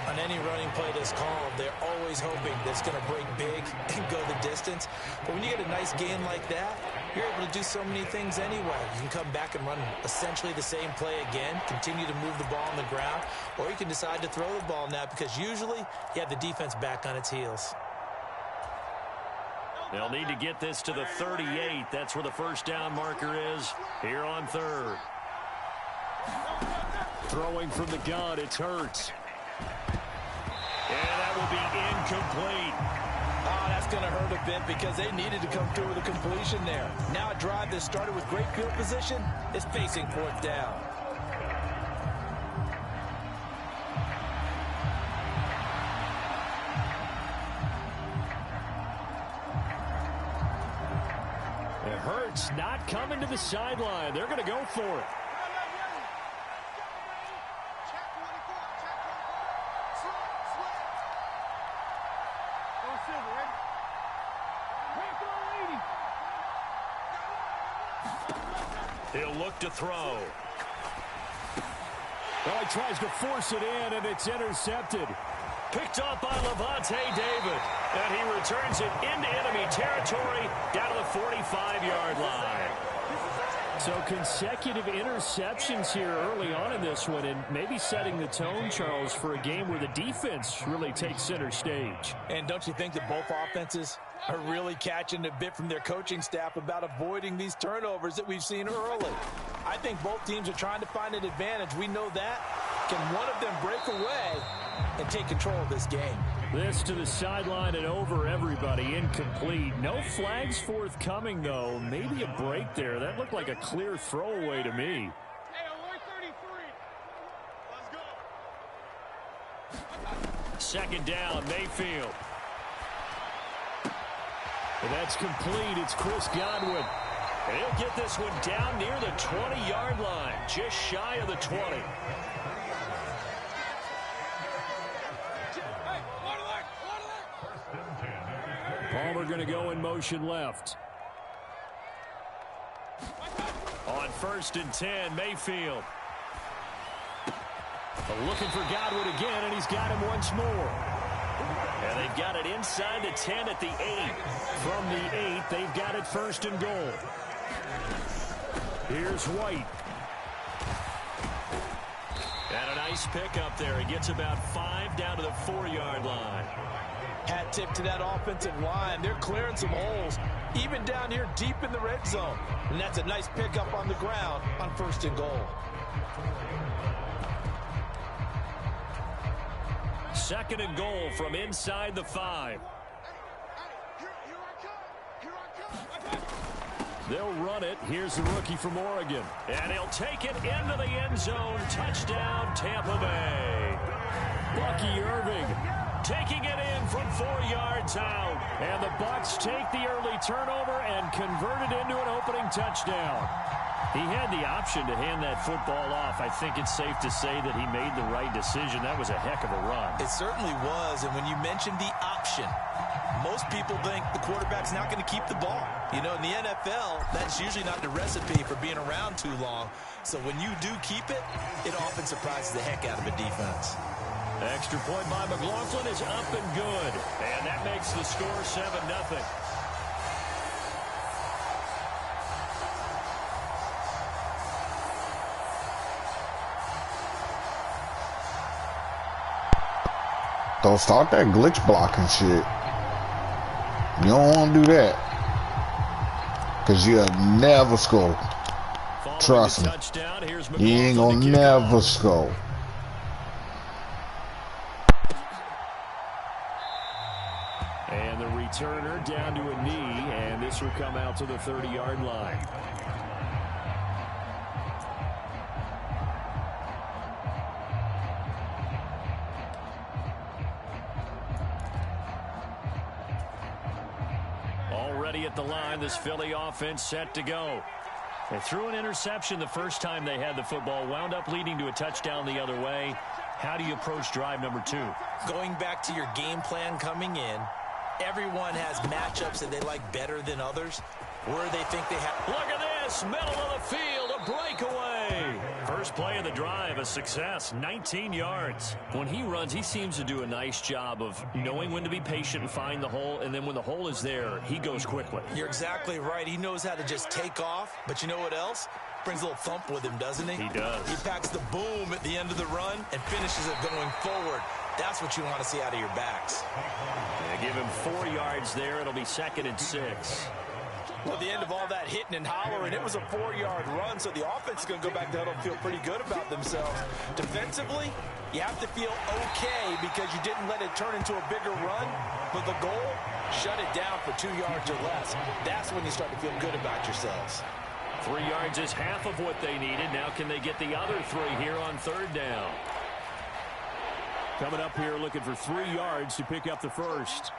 On any running play that's called, they're always hoping that it's going to break big and go the distance. But when you get a nice gain like that, you're able to do so many things anyway. You can come back and run essentially the same play again, continue to move the ball on the ground, or you can decide to throw the ball now because usually you have the defense back on its heels. They'll need to get this to the 38. That's where the first down marker is here on 3rd. Throwing from the gun, it's Hurts. And that will be incomplete. Oh, that's going to hurt a bit because they needed to come through with a completion there. Now a drive that started with great field position is facing 4th down. It hurts not coming to the sideline. They're going to go for it. He'll look to throw. Well, he tries to force it in, and it's intercepted. Picked off by Levante David. And he returns it into enemy territory down to the 45-yard line. So consecutive interceptions here early on in this one, and maybe setting the tone, Charles, for a game where the defense really takes center stage. And don't you think that both offenses are really catching a bit from their coaching staff about avoiding these turnovers that we've seen early? I think both teams are trying to find an advantage. We know that. Can one of them break away and take control of this game? This to the sideline and over, everybody. Incomplete. No flags forthcoming, though. Maybe a break there. That looked like a clear throwaway to me. Second down, Mayfield. And that's complete. It's Chris Godwin. And he'll get this one down near the 20-yard line, just shy of the 20. Palmer going to go in motion left. On 1st and 10, Mayfield. Looking for Godwin again, and he's got him once more. And they've got it inside the 10 at the 8. From the 8, they've got it 1st and goal. Here's White. And a nice pickup there. He gets about 5 down to the 4-yard line. Hat tip to that offensive line. They're clearing some holes, even down here deep in the red zone. And that's a nice pickup on the ground on 1st and goal. 2nd and goal from inside the 5. They'll run it. Here's the rookie from Oregon. And he'll take it into the end zone. Touchdown, Tampa Bay. Bucky Irving taking it in from 4 yards out. And the Bucs take the early turnover and convert it into an opening touchdown. He had the option to hand that football off. I think it's safe to say that he made the right decision. That was a heck of a run. It certainly was. And when you mentioned the option, most people think the quarterback's not going to keep the ball. You know, in the NFL, that's usually not the recipe for being around too long. So when you do keep it, it often surprises the heck out of a defense. Extra point by McLaughlin is up and good. And that makes the score 7-0. Don't start that glitch blocking shit. You don't want to do that. Because you'll never score. Trust me. You ain't going to never score. And the returner down to a knee. And this will come out to the 30-yard line. At the line, this Philly offense set to go. They threw an interception the first time they had the football, wound up leading to a touchdown the other way. How do you approach drive number 2? Going back to your game plan coming in, everyone has matchups that they like better than others. where they think they have. Look at this, middle of the field, a breakaway. First play of the drive, a success, 19 yards. When he runs, he seems to do a nice job of knowing when to be patient and find the hole, and then when the hole is there, he goes quickly. You're exactly right. He knows how to just take off, but you know what else? Brings a little thump with him, doesn't he? He does. He packs the boom at the end of the run and finishes it going forward. That's what you want to see out of your backs. They give him 4 yards there. It'll be 2nd and 6. Well, at the end of all that hitting and hollering, it was a 4-yard run, so the offense is going to go back to huddle and feel pretty good about themselves. Defensively, you have to feel okay because you didn't let it turn into a bigger run, but the goal, shut it down for 2 yards or less. That's when you start to feel good about yourselves. 3 yards is half of what they needed. Now can they get the other 3 here on 3rd down? Coming up here looking for 3 yards to pick up the first.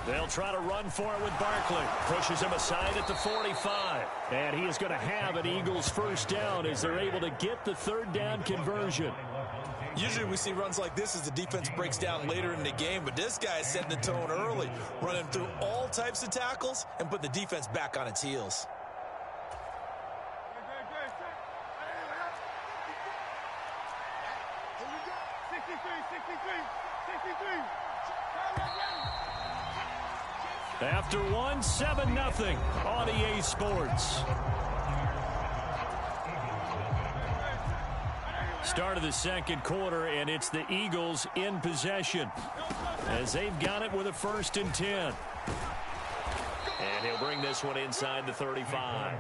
They'll try to run for it with Barkley. Pushes him aside at the 45. And he is going to have an Eagles first down as they're able to get the 3rd down conversion. Usually we see runs like this as the defense breaks down later in the game, but this guy is setting the tone early, running through all types of tackles and put the defense back on its heels. After one, 7-0 on EA Sports. Start of the 2nd quarter, and it's the Eagles in possession as they've got it with a 1st and 10. And he'll bring this one inside the 35.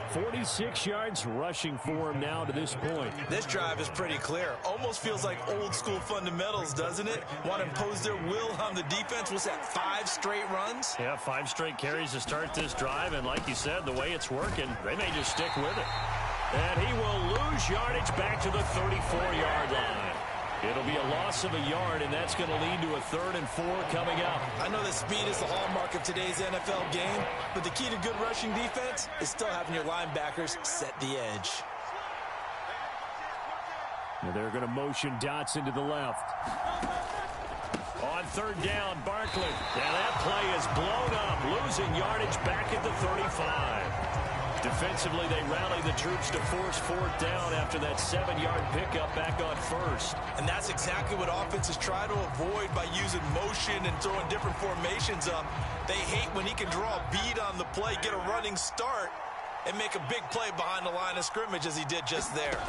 46 yards rushing for him now to this point. This drive is pretty clear. Almost feels like old school fundamentals, doesn't it? Want to impose their will on the defense. Was that 5 straight runs? Yeah, 5 straight carries to start this drive. And like you said, the way it's working, they may just stick with it. And he will lose yardage back to the 34-yard line. It'll be a loss of a yard, and that's going to lead to a 3rd and 4 coming up. I know that speed is the hallmark of today's NFL game, but the key to good rushing defense is still having your linebackers set the edge. And they're going to motion Dotson to the left. On 3rd down, Barkley. And that play is blown up, losing yardage back at the 35. Defensively, they rally the troops to force 4th down after that 7-yard pickup back on 1st. And that's exactly what offenses try to avoid by using motion and throwing different formations up. They hate when he can draw a bead on the play, get a running start, and make a big play behind the line of scrimmage as he did just there.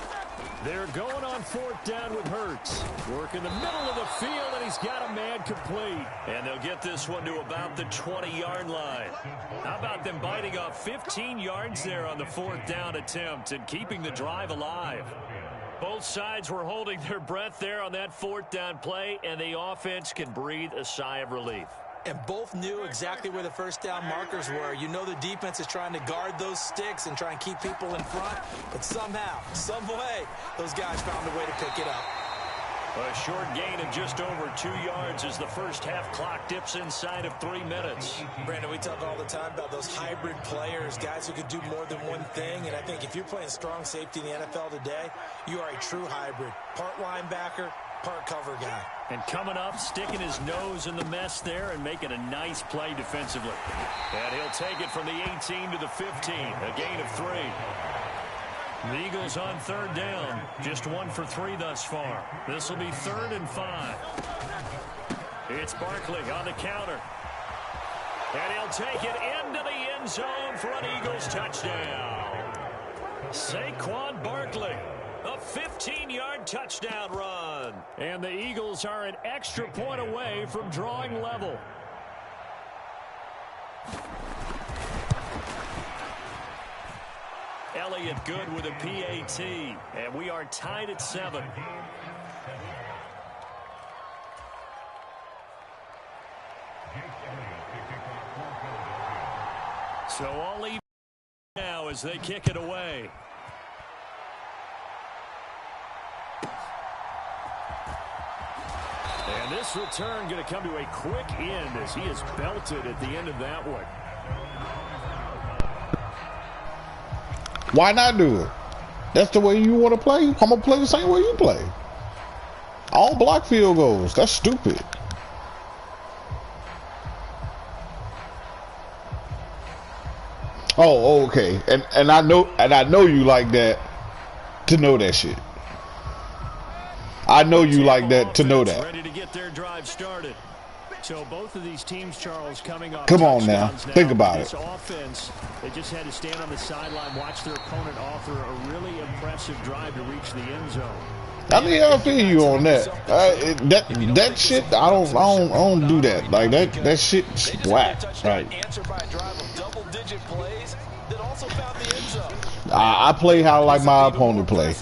They're going on 4th down with Hurts. Work in the middle of the field, and he's got a man complete. And they'll get this one to about the 20-yard line. How about them biting off 15 yards there on the 4th down attempt and keeping the drive alive? Both sides were holding their breath there on that 4th down play, and the offense can breathe a sigh of relief. And both knew exactly where the 1st down markers were. You know the defense is trying to guard those sticks and try and keep people in front. But somehow, some way, those guys found a way to pick it up. A short gain of just over 2 yards as the first half clock dips inside of 3 minutes. Brandon, we talk all the time about those hybrid players, guys who can do more than one thing. And I think if you're playing strong safety in the NFL today, you are a true hybrid. Part linebacker, part cover guy. And coming up, sticking his nose in the mess there and making a nice play defensively. And he'll take it from the 18 to the 15, a gain of 3. The Eagles on 3rd down, just 1 for 3 thus far. This will be 3rd and 5. It's Barkley on the counter. And he'll take it into the end zone for an Eagles touchdown. Saquon Barkley. A 15-yard touchdown run. And the Eagles are an extra point away from drawing level. Elliott good with a PAT. And we are tied at 7. So all even now as they kick it away. And this return going to come to a quick end as he is belted at the end of that one. Why not do it? That's the way you want to play. I'm going to play the same way you play. All block field goals. That's stupid. Oh, okay. And I know you like that to know that shit. I know you like that to know that. Ready to get their drive started. So both of these teams, Charles, coming off Come on now. touchdowns Think about this it. offense, they just had to stand on the sideline, watch their opponent offer a really impressive drive to reach the end zone. I mean, I feel you on that. That shit, I don't do that. Like that shit's whack. Like I play how I like my opponent play.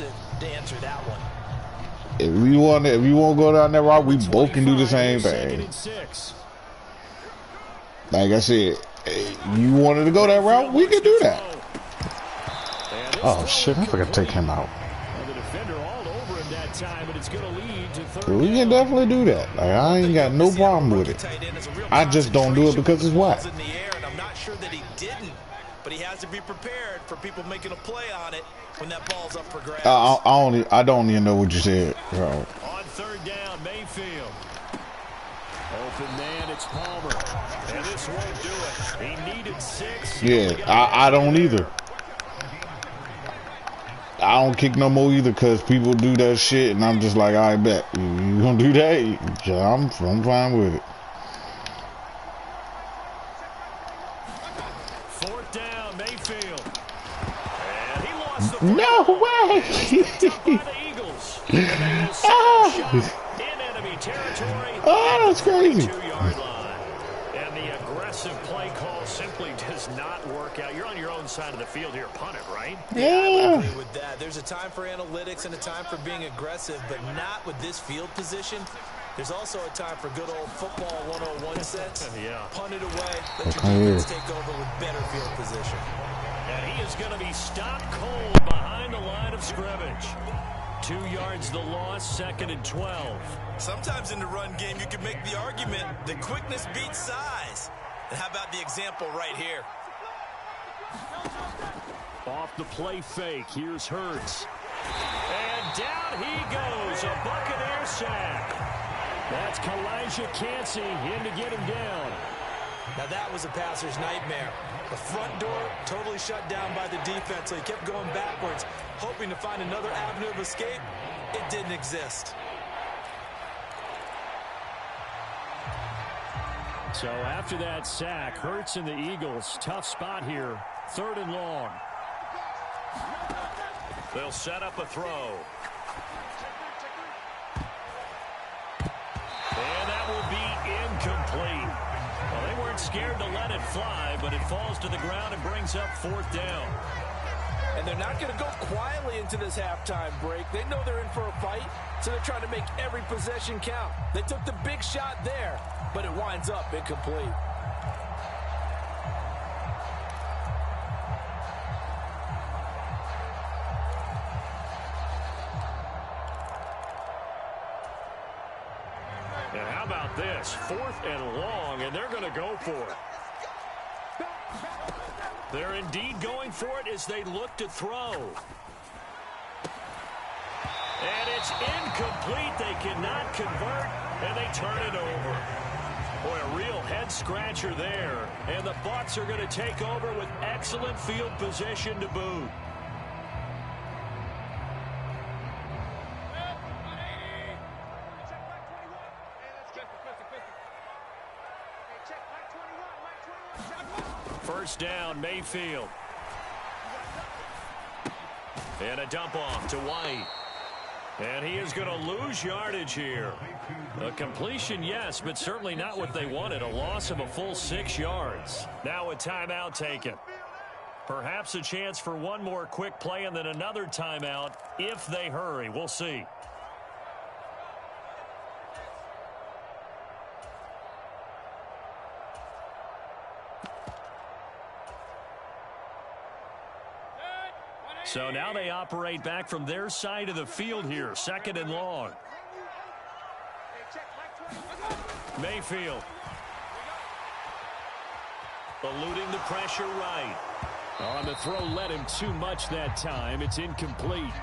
If you want to go down that route, we both can do the same thing. Like I said, you wanted to go that route, we can do that. Oh shit, I forgot to take him out. We can definitely do that. Like I ain't got no problem with it. I just don't do it because it's whack. I'm not sure that he didn't, but he has to be prepared for people making a play on it when that ball's up for grabs. I don't even know what you said. Bro. On third down, Mayfield. Open man, it's Palmer. And this won't do it. He needed 6. Yeah, I don't either. I don't kick no more either because people do that shit and I'm just like, I bet you gonna do that? I'm fine with it. Fourth down, Mayfield. And he lost the no way. the Eagles. And they will shot in enemy territory. Oh, that's crazy. 2-yard line. And the aggressive play call simply does not work out. You're on your own side of the field here. Punt it, right? Yeah, I would agree with that. There's a time for analytics and a time for being aggressive, but not with this field position. There's also a time for good old football 101 sense. Yeah. Punt it away. Let your defense take over with better field position. And he is going to be stopped cold behind the line of scrimmage. 2 yards the loss, 2nd and 12. Sometimes in the run game, you can make the argument that quickness beats size. And how about the example right here? Off the play fake, here's Hurts. And down he goes, a Buccaneer sack. That's Kalijah Cansey in to get him down. Now that was a passer's nightmare. The front door totally shut down by the defense, so he kept going backwards, hoping to find another avenue of escape. It didn't exist. So after that sack, Hurts and the Eagles, tough spot here, 3rd and long. They'll set up a throw. And that will be incomplete. Well, they weren't scared to let it fly, but it falls to the ground and brings up 4th down. And they're not going to go quietly into this halftime break. They know they're in for a fight, so they're trying to make every possession count. They took the big shot there, but it winds up incomplete. And how about this? 4th and long, and they're going to go for it. They're indeed going for it as they look to throw. And it's incomplete. They cannot convert, and they turn it over. Boy, a real head-scratcher there. And the Bucs are going to take over with excellent field position to boot. First down, Mayfield. And a dump off to White. And he is going to lose yardage here. A completion, yes, but certainly not what they wanted. A loss of a full 6 yards. Now a timeout taken. Perhaps a chance for one more quick play and then another timeout if they hurry. We'll see. So now they operate back from their side of the field here. 2nd and long. Mayfield. Eluding the pressure right. On the throw, led him too much that time. It's incomplete.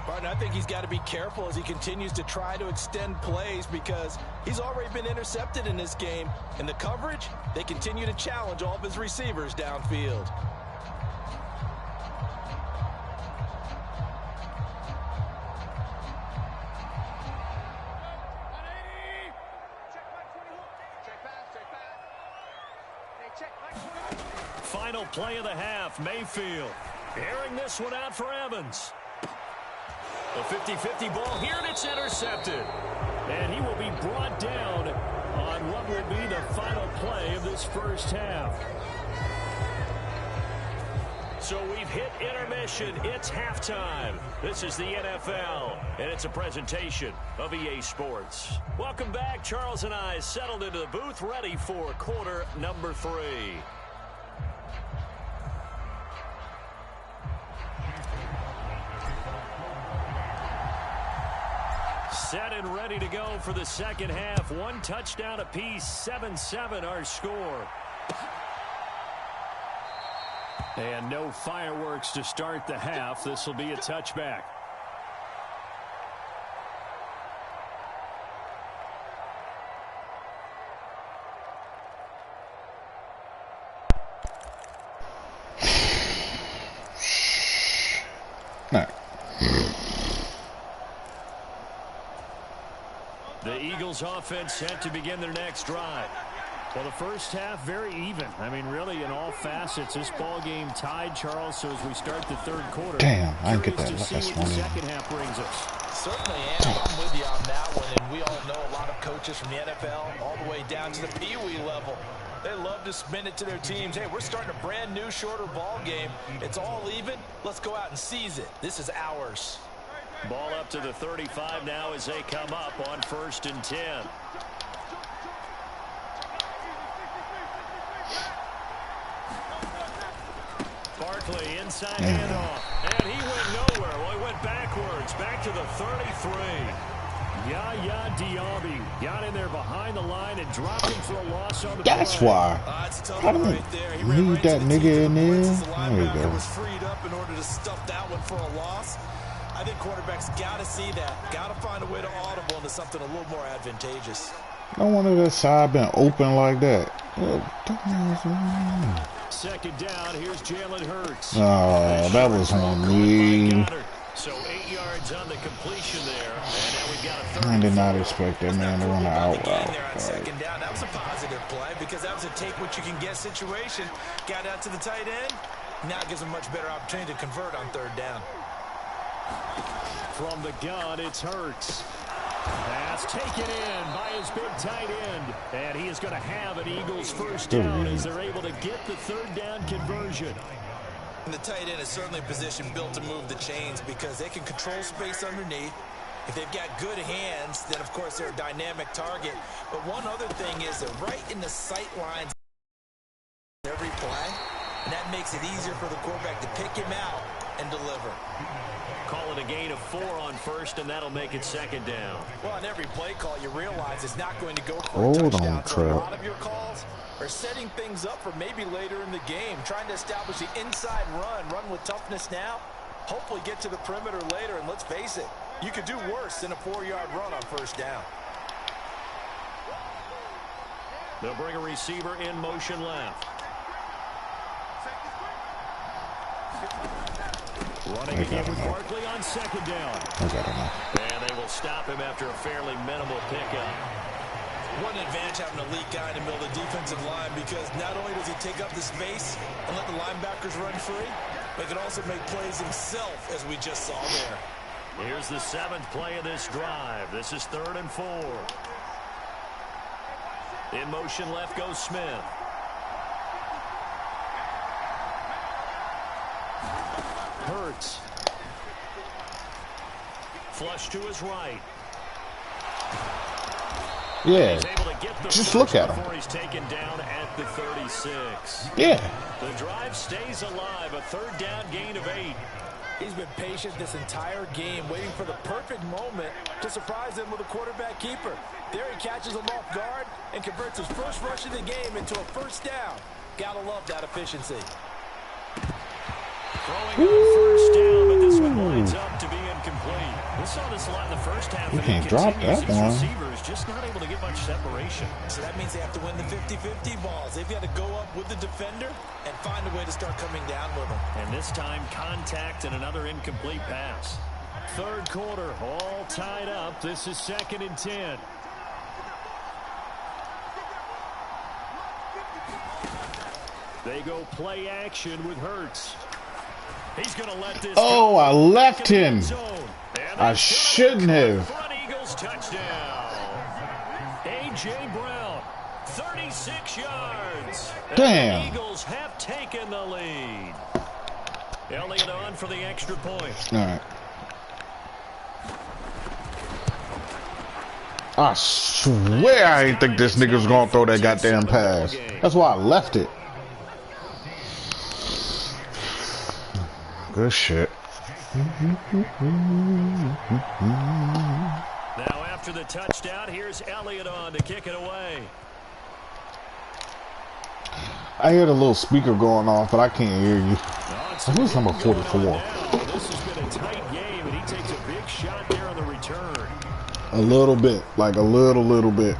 Martin, I think he's got to be careful as he continues to try to extend plays because he's already been intercepted in this game. And the coverage, they continue to challenge all of his receivers downfield. Final play of the half, Mayfield. Airing this one out for Evans. A 50-50 ball here, and it's intercepted. And he will be brought down on what will be the final play of this first half. So we've hit intermission. It's halftime. This is the NFL, and it's a presentation of EA Sports. Welcome back. Charles and I settled into the booth, ready for quarter number 3. Set and ready to go for the second half. One touchdown apiece, 7-7 our score. And no fireworks to start the half. This will be a touchback. No. The Eagles offense set to begin their next drive. Well, the first half, very even. I mean, really, in all facets, this ball game tied, Charles. So as we start the third quarter, damn, I didn't get that last one. The second half brings us. Certainly am. I'm with you on that one. And we all know a lot of coaches from the NFL all the way down to the Pee Wee level. They love to spin it to their teams. Hey, we're starting a brand new, shorter ball game. It's all even. Let's go out and seize it. This is ours. Ball up to the 35 now as they come up on 1st and 10. Barkley inside handoff, and he went nowhere. Well, he went backwards, back to the 33. Yaya Diaby got in there behind the line and dropped him for a loss on the That's play. why. I don't need that nigga in there. There you go. Was freed up in order to stuff that one for a loss. I think quarterbacks got to see that. Got to find a way to audible into something a little more advantageous. No wonder that side been open like that. Second down, here's Jalen Hurts. Oh, that was on me. So 8 yards on the completion there. And now we've got a I did not expect that man to run out route. Second down, that was a positive play because that was a take what you can get situation. Got out to the tight end. Now it gives him a much better opportunity to convert on 3rd down. From the gun, it's Hurts. Pass taken in by his big tight end. And he is going to have an Eagles first down as they're able to get the 3rd down conversion. And the tight end is certainly a position built to move the chains because they can control space underneath. If they've got good hands, then of course they're a dynamic target. But one other thing is they're right in the sight lines every play. And that makes it easier for the quarterback to pick him out and deliver. Call it a gain of 4 on 1st, and that'll make it 2nd down. Well, on every play call, you realize it's not going to go for a touchdown. So a lot of your calls are setting things up for maybe later in the game, trying to establish the inside run with toughness now, hopefully get to the perimeter later, and let's face it, you could do worse than a 4-yard run on 1st down. They'll bring a receiver in motion left. Running again with Barkley on 2nd down. And they will stop him after a fairly minimal pickup. What an advantage having an elite guy in the middle of the defensive line because not only does he take up the space and let the linebackers run free, but he can also make plays himself, as we just saw there. Here's the 7th play of this drive. This is 3rd and 4. In motion left goes Smith. Hurts. Flush to his right. Yeah, just look at him. Before he's taken down at the 36. Yeah. The drive stays alive. A 3rd down gain of 8. He's been patient this entire game, waiting for the perfect moment to surprise them with a quarterback keeper. There he catches him off guard and converts his first rush of the game into a 1st down. Gotta love that efficiency. Throwing on 1st down, but this one winds up to be incomplete. We saw this a lot in the first half. You can't drop that one. Receivers just not able to get much separation. So that means they have to win the 50-50 balls. They've got to go up with the defender and find a way to start coming down with them. And this time, contact and another incomplete pass. 3rd quarter, all tied up. This is 2nd and 10. They go play action with Hurts. He's going to let this Oh, I left him. I And shouldn't have. front Eagles touchdown. A.J. Brown, 36 yards. Damn. And the Eagles have taken the lead. Elliott on for the extra point. All right. I swear I ain't think this nigga was gonna throw that goddamn pass. That's why I left it. Good shit. Now after the touchdown, here's Elliott on to kick it away. I hear the little speaker going off, but I can't hear you. Who's number 44? This has been a tight game, and he takes a big shot there on the return. A little bit, like a little bit.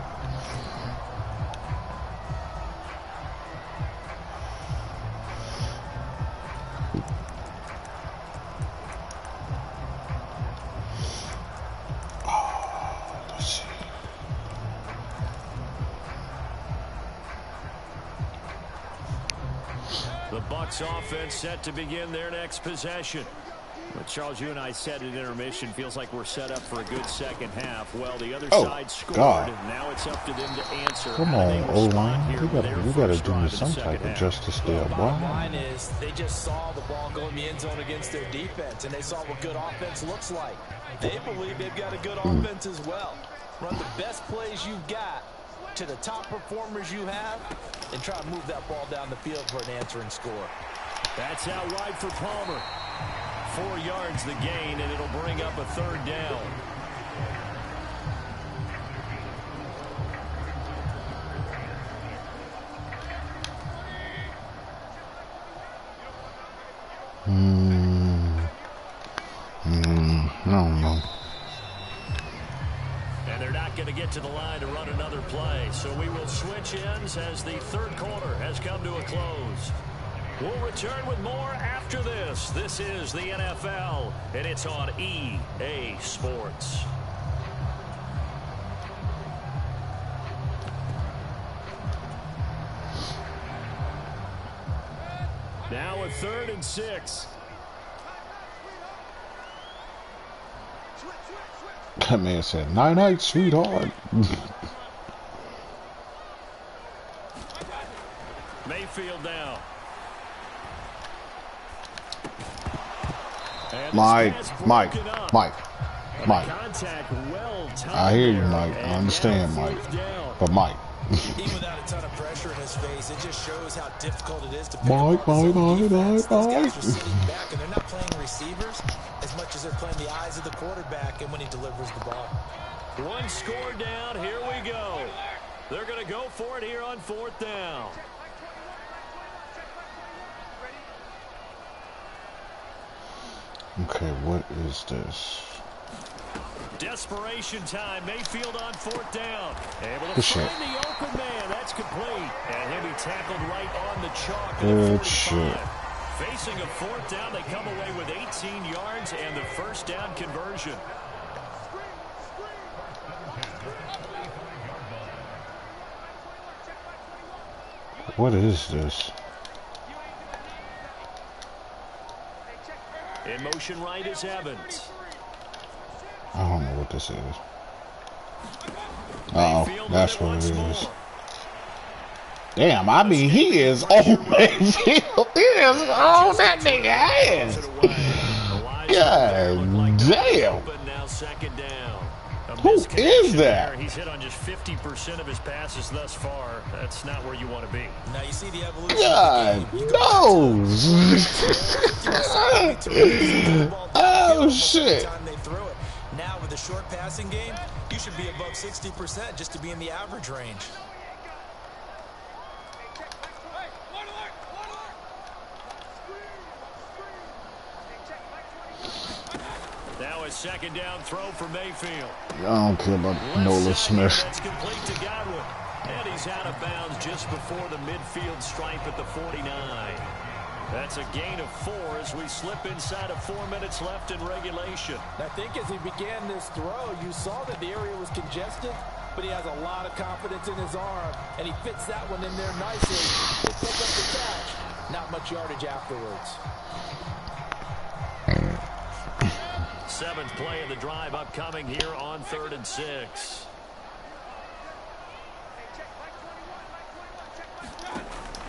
The Bucs offense set to begin their next possession. But Charles, you and I said at intermission, feels like we're set up for a good second half. Well, the other side scored. God. Now it's up to them to answer. Come on, O-line. You gotta do me some type of justice there, boy. Bottom line is they just saw the ball go in the end zone against their defense, and they saw what good offense looks like. They believe they've got a good offense as well. Run the best plays you've got to the top performers you have, and try to move that ball down the field for an answering score. That's out wide for Palmer. 4 yards the gain, and it'll bring up a third down. I don't know. And they're not going to get to the line to run another play, so we will switch ends as the third quarter has come to a close. We'll return with more after this. This is the NFL, and it's on EA Sports. Now a 3rd and 6. That man said, "Night-night, sweetheart." Mayfield now. Mike. Contact well timed. I hear you, Mike. I understand, Mike. But Mike. Even without a ton of pressure in his face, it just shows how difficult it is to pick Mike. Those guys are sitting back, and they're not playing receivers as much as they're playing the eyes of the quarterback and when he delivers the ball. One score down. Here we go. They're going to go for it here on 4th down. Okay, what is this? Desperation time. Mayfield on 4th down. Able to Good find shit. the open man. That's complete. And he'll be tackled right on the chalk. Good shit. Facing a 4th down, they come away with 18 yards and the first down conversion. What is this? In motion right is Evans. I don't know what this is. Uh-oh, that's what it is. Damn, I mean, he is on Mayfield. He is on that nigga ass. God damn. Now 2nd down. Who is that? He's hit on just 50% of his passes thus far. That's not where you want to be. Now you see the evolution. God knows. Oh shit. Now with the short passing game, you should be above 60% just to be in the average range. Now a 2nd down throw for Mayfield. I don't care about Nola Smith. That's complete to Godwin. And he's out of bounds just before the midfield stripe at the 49. That's a gain of 4 as we slip inside of 4 minutes left in regulation. I think as he began this throw, you saw that the area was congested, but he has a lot of confidence in his arm, and he fits that one in there nicely. They pick up the catch. yardage afterwards. 7th play of the drive upcoming here on 3rd and 6.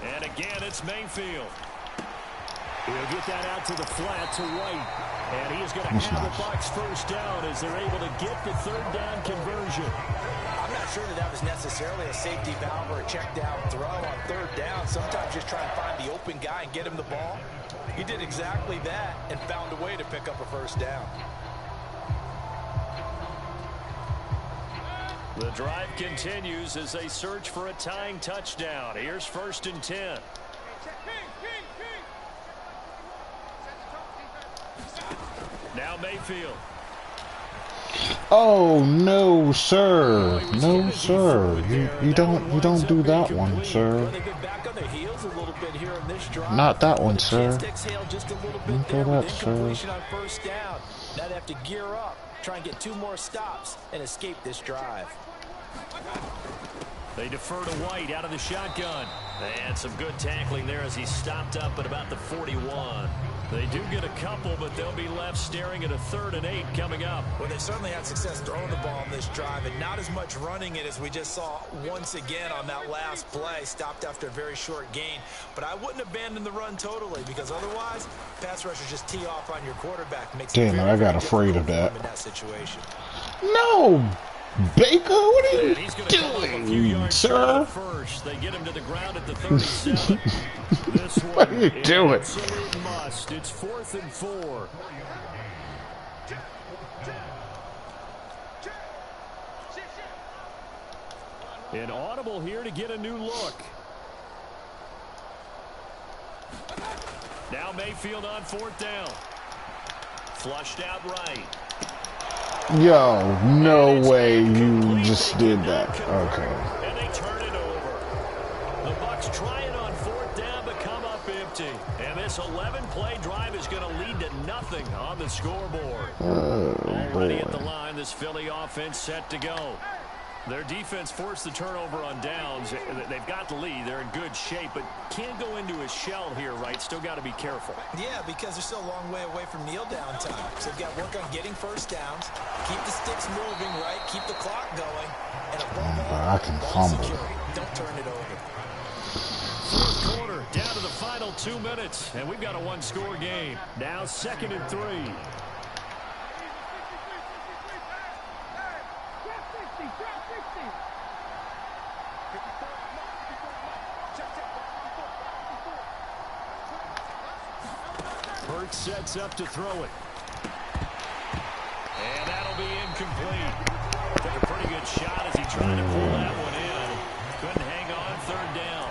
And again, it's Mayfield. He'll get that out to the flat to White. And he is going to have the Bucs first down as they're able to get the 3rd down conversion. I'm not sure that was necessarily a safety valve or a check down throw on 3rd down. Sometimes just try and find the open guy and get him the ball. He did exactly that and found a way to pick up a first down. The drive continues as they search for a tying touchdown. Here's 1st and 10. Now Mayfield. Oh no, sir! No, sir! You don't do that one, sir. Not that one, sir. Don't do that, sir. Now they have to gear up, try and get 2 more stops, and escape this drive. They defer to White out of the shotgun. And some good tackling there as he stopped up at about the 41. They do get a couple, but they'll be left staring at a 3rd and 8 coming up. Well, they certainly had success throwing the ball on this drive, and not as much running it as we just saw once again on that last play. Stopped after a very short gain. But I wouldn't abandon the run totally, because otherwise, pass rushers just tee off on your quarterback. Makes Damn it, I got afraid of that. In that situation. No! Baker, what are you doing, sir? First, they get him to the ground at the 37. This one, what are you doing? Must. It's 4th and 4. An audible here to get a new look. Now Mayfield on 4th down. Flushed out right. Yo, no way you just did that. Okay. And they turn it over. The Bucs trying on 4th down, but come up empty. And this 11-play drive is going to lead to nothing on the scoreboard. Already at the line, this Philly offense set to go. Their defense forced the turnover on downs. They've got the lead. They're in good shape, but can't go into a shell here, right? Still got to be careful. Yeah, because they're still a long way away from kneel down time. So they've got to work on getting first downs, keep the sticks moving, right? Keep the clock going. And above all, I can fumble. Don't turn it over. 4th quarter, down to the final 2 minutes, and we've got a 1-score game. Now 2nd and 3. Sets up to throw it. And that'll be incomplete. Took a pretty good shot as he tried to pull that one in. Couldn't hang on 3rd down.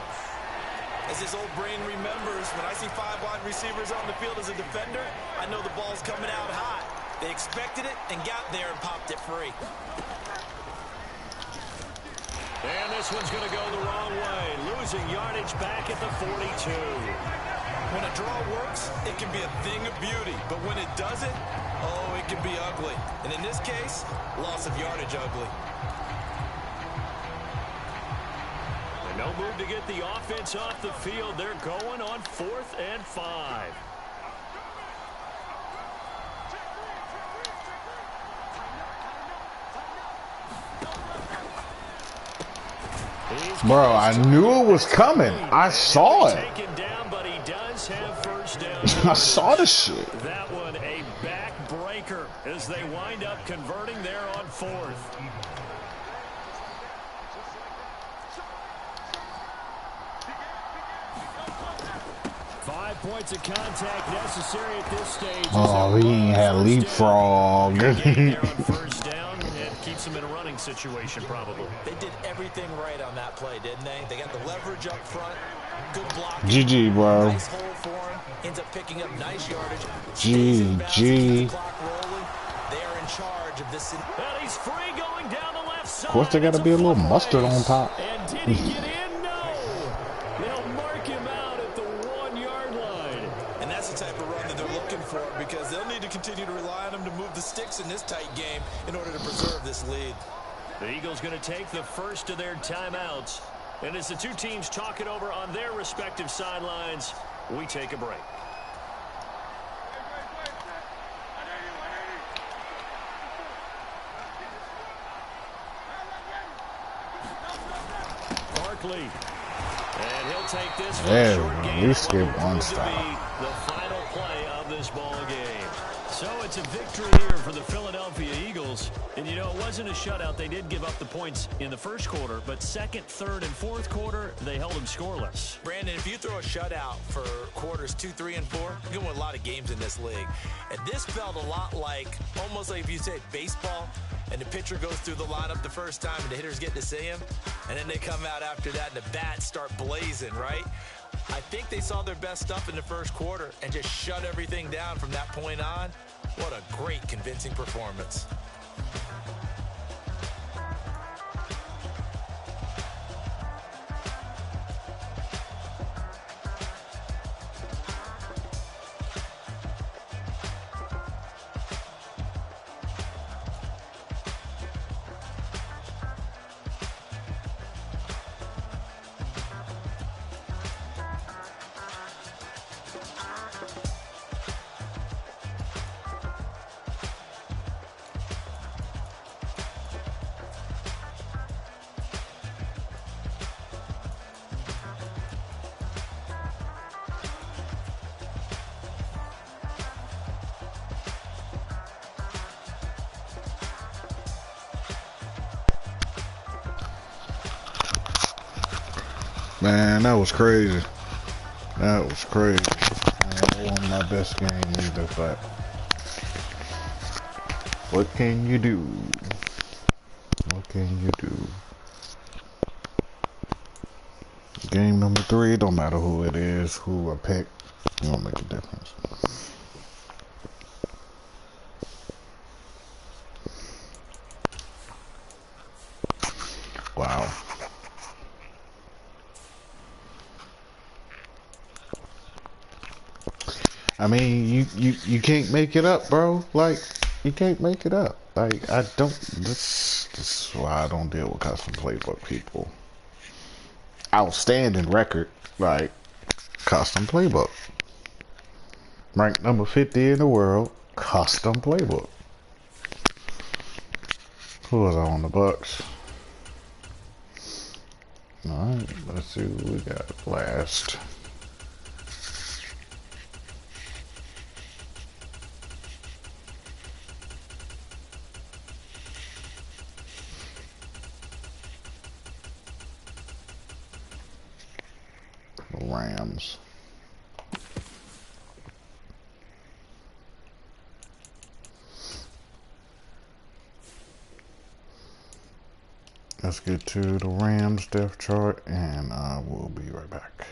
As his old brain remembers, when I see 5 wide receivers on the field as a defender, I know the ball's coming out hot. They expected it and got there and popped it free. And this one's going to go the wrong way. Losing yardage back at the 42. When a draw works, it can be a thing of beauty. But when it doesn't, oh, it can be ugly. And in this case, loss of yardage ugly. And no move to get the offense off the field. They're going on 4th and 5. Bro, I knew it was coming. I saw it. I saw the shit. That one a backbreaker as they wind up converting there on 4th. Points of contact necessary at this stage. Oh, he ain't had leapfrog. First down and keeps him in a running situation probably. They did everything right on that play, didn't they? They got the leverage up front. Good block. GG, bro. Nice hole for him. Ends up picking up nice yardage. GG. They are in charge of this. And he's free going down the left side. Of course, they got to be a little mustard on top. And did he get in? Because they'll need to continue to rely on him to move the sticks in this tight game in order to preserve this lead. The Eagles going to take the first of their timeouts. And as the two teams talk it over on their respective sidelines, we take a break. Barkley. And he'll take this for a short gain. At least skip one stop. The final play of this ball game. So it's a victory here for the Philadelphia Eagles. And, you know, it wasn't a shutout. They did give up the points in the first quarter, but second, third, and fourth quarter, they held them scoreless. Brandon, if you throw a shutout for quarters 2, 3, and 4, you're going to win a lot of games in this league. And this felt a lot like, almost like if you said baseball, and the pitcher goes through the lineup the first time, and the hitters get to see him, and then they come out after that, and the bats start blazing, right? I think they saw their best stuff in the first quarter and just shut everything down from that point on. What a great, convincing performance. Man, that was crazy. That was crazy. That wasn't my best game either, but what can you do? What can you do? Game number 3, don't matter who it is, who I pick, it won't make a difference. Wow. I mean, you can't make it up, bro. Like, you can't make it up. Like, I don't, this is why I don't deal with custom playbook people. Outstanding record, like, custom playbook. Ranked number 50 in the world, custom playbook. Who was on the Bucks? Alright, let's see what we got last. Rams. Let's get to the Rams depth chart and we'll be right back.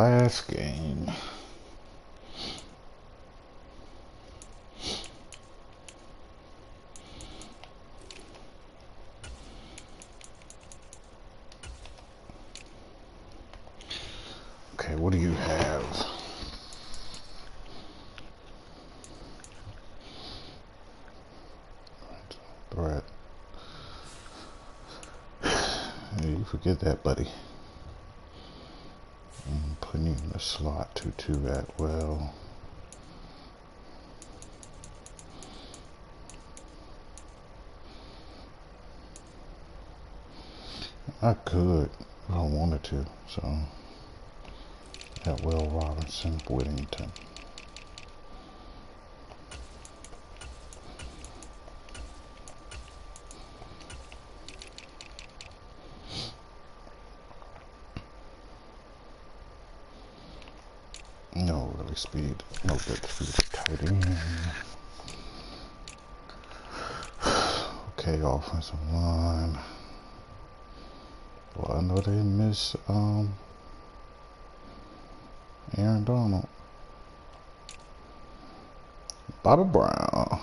last game. Okay, what do you have? Threat. Yeah, you forget that, buddy. I'm putting you in the slot 2-2 at well. I could if I wanted to, so at Will Robinson, Whittington. No really speed, no good speed at tight end. Okay, offensive line. Well, I know they miss Aaron Donald. Bobby Brown.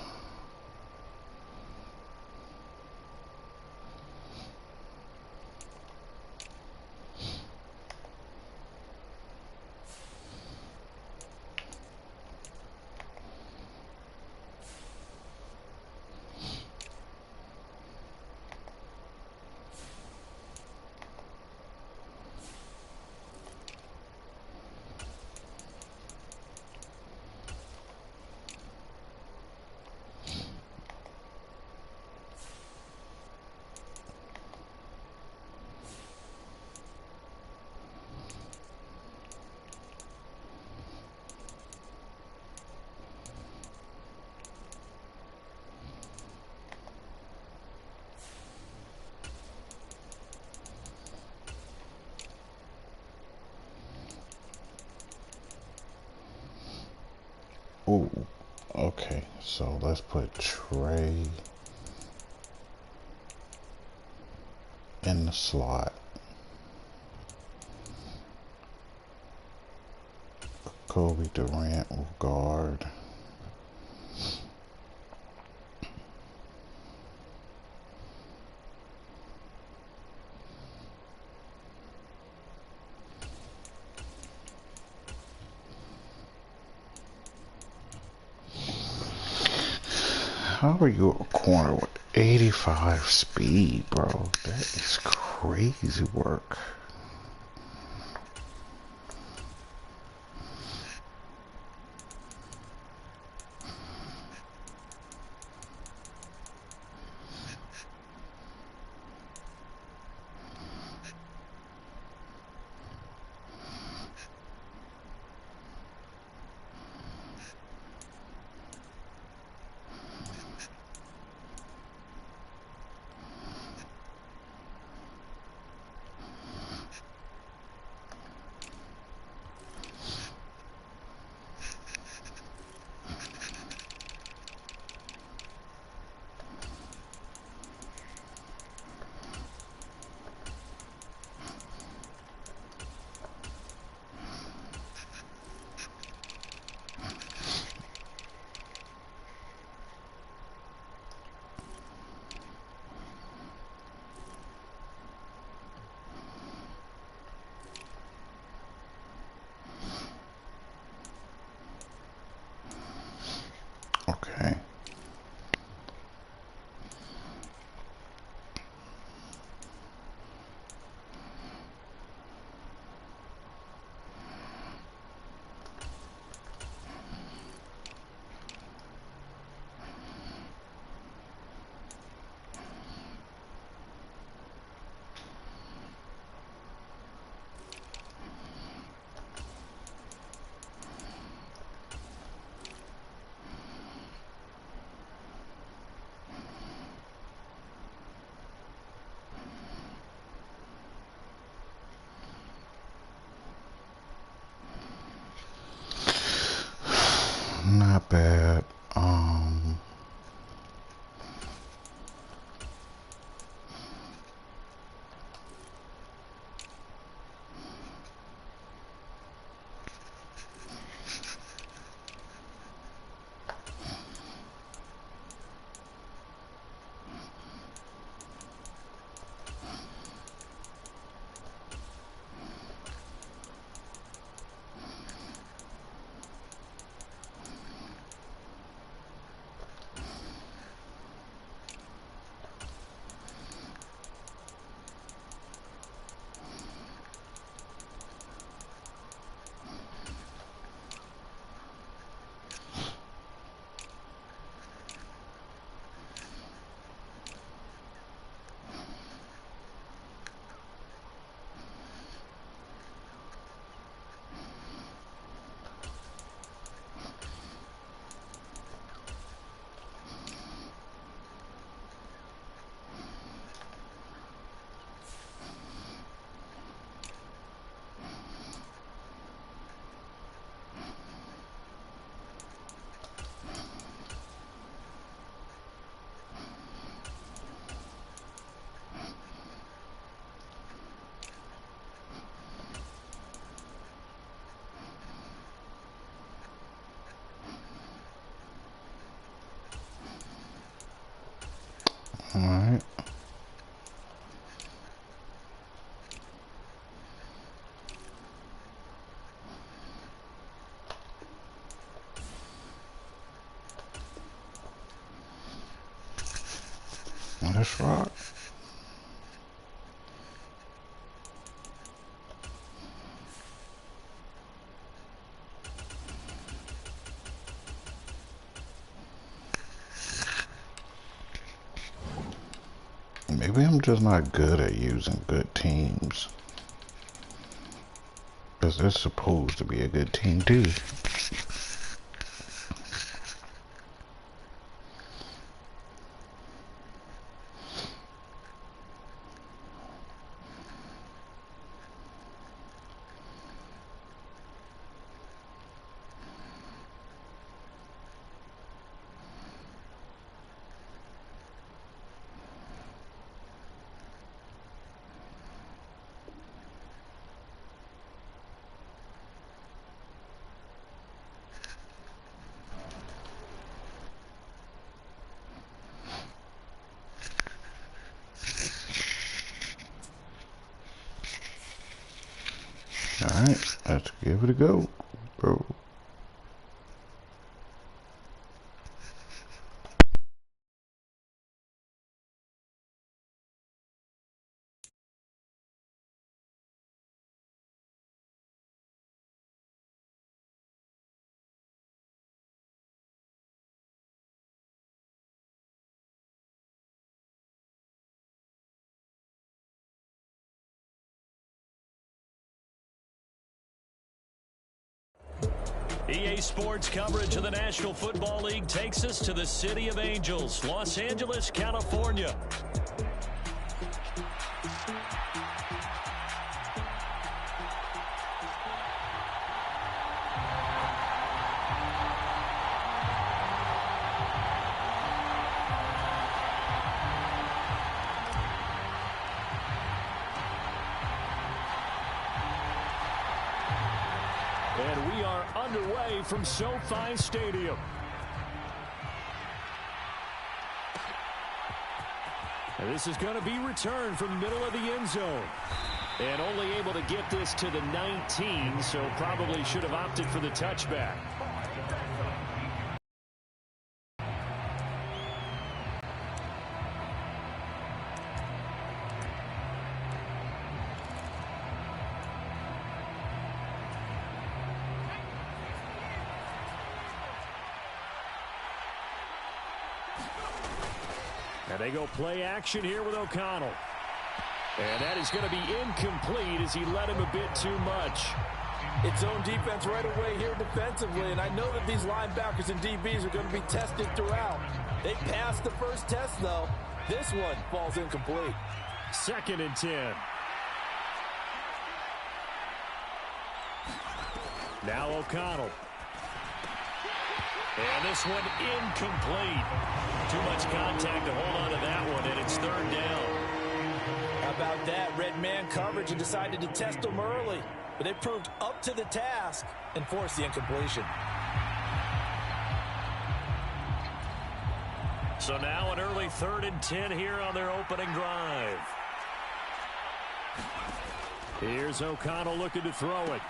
Ooh, okay, so let's put Trey in the slot. Kobe Durant will guard. How are you a corner with 85 speed, bro? That is crazy work. All right. Let's rock. Maybe I'm just not good at using good teams. Because they're supposed to be a good team too. Alright, let's give it a go, bro. EA Sports coverage of the National Football League takes us to the City of Angels, Los Angeles, California. And we are underway from SoFi Stadium. And this is going to be returned from the middle of the end zone. And only able to get this to the 19, so probably should have opted for the touchback. And they go play action here with O'Connell. And that is going to be incomplete as he led him a bit too much. It's zone defense right away here defensively, and I know that these linebackers and DBs are going to be tested throughout. They passed the first test, though. This one falls incomplete. 2nd and 10. Now O'Connell. And this one incomplete. Too much contact to hold on to that one, and it's 3rd down. How about that? Red man coverage and decided to test them early. But they proved up to the task and forced the incompletion. So now an early 3rd and 10 here on their opening drive. Here's O'Connell looking to throw it.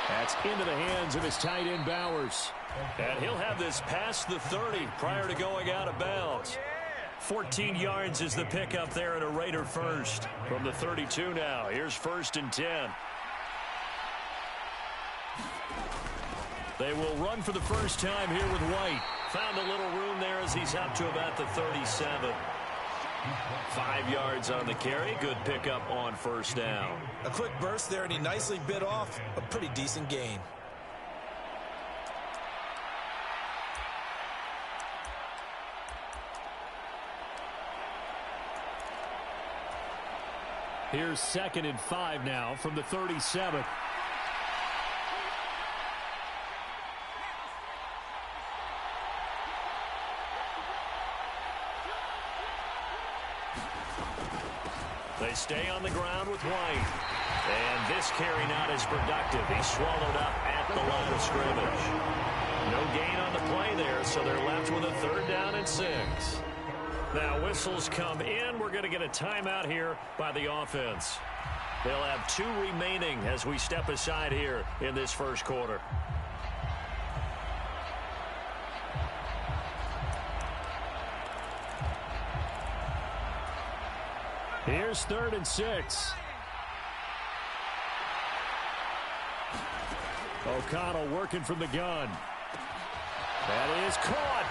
That's into the hands of his tight end Bowers. And he'll have this past the 30 prior to going out of bounds. 14 yards is the pickup there and a Raider first. From the 32 now, here's 1st and 10. They will run for the first time here with White. Found a little room there as he's up to about the 37. 5 yards on the carry. Good pickup on 1st down. A quick burst there, and he nicely bit off a pretty decent gain. Here's 2nd and 5 now from the 37. They stay on the ground with White. And this carry not as productive. He's swallowed up at the line of scrimmage. No gain on the play there, so they're left with a 3rd down and 6. Now whistles come in. We're going to get a timeout here by the offense. They'll have 2 remaining as we step aside here in this first quarter. Here's 3rd and 6. O'Connell working from the gun. That is caught.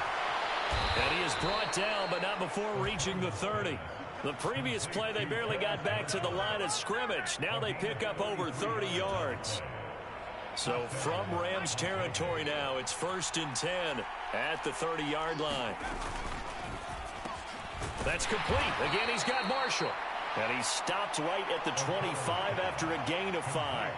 And he is brought down, but not before reaching the 30. The previous play, they barely got back to the line of scrimmage. Now they pick up over 30 yards. So from Rams territory now, it's 1st and 10 at the 30-yard line. That's complete. Again, he's got Marshall. And he stopped right at the 25 after a gain of 5.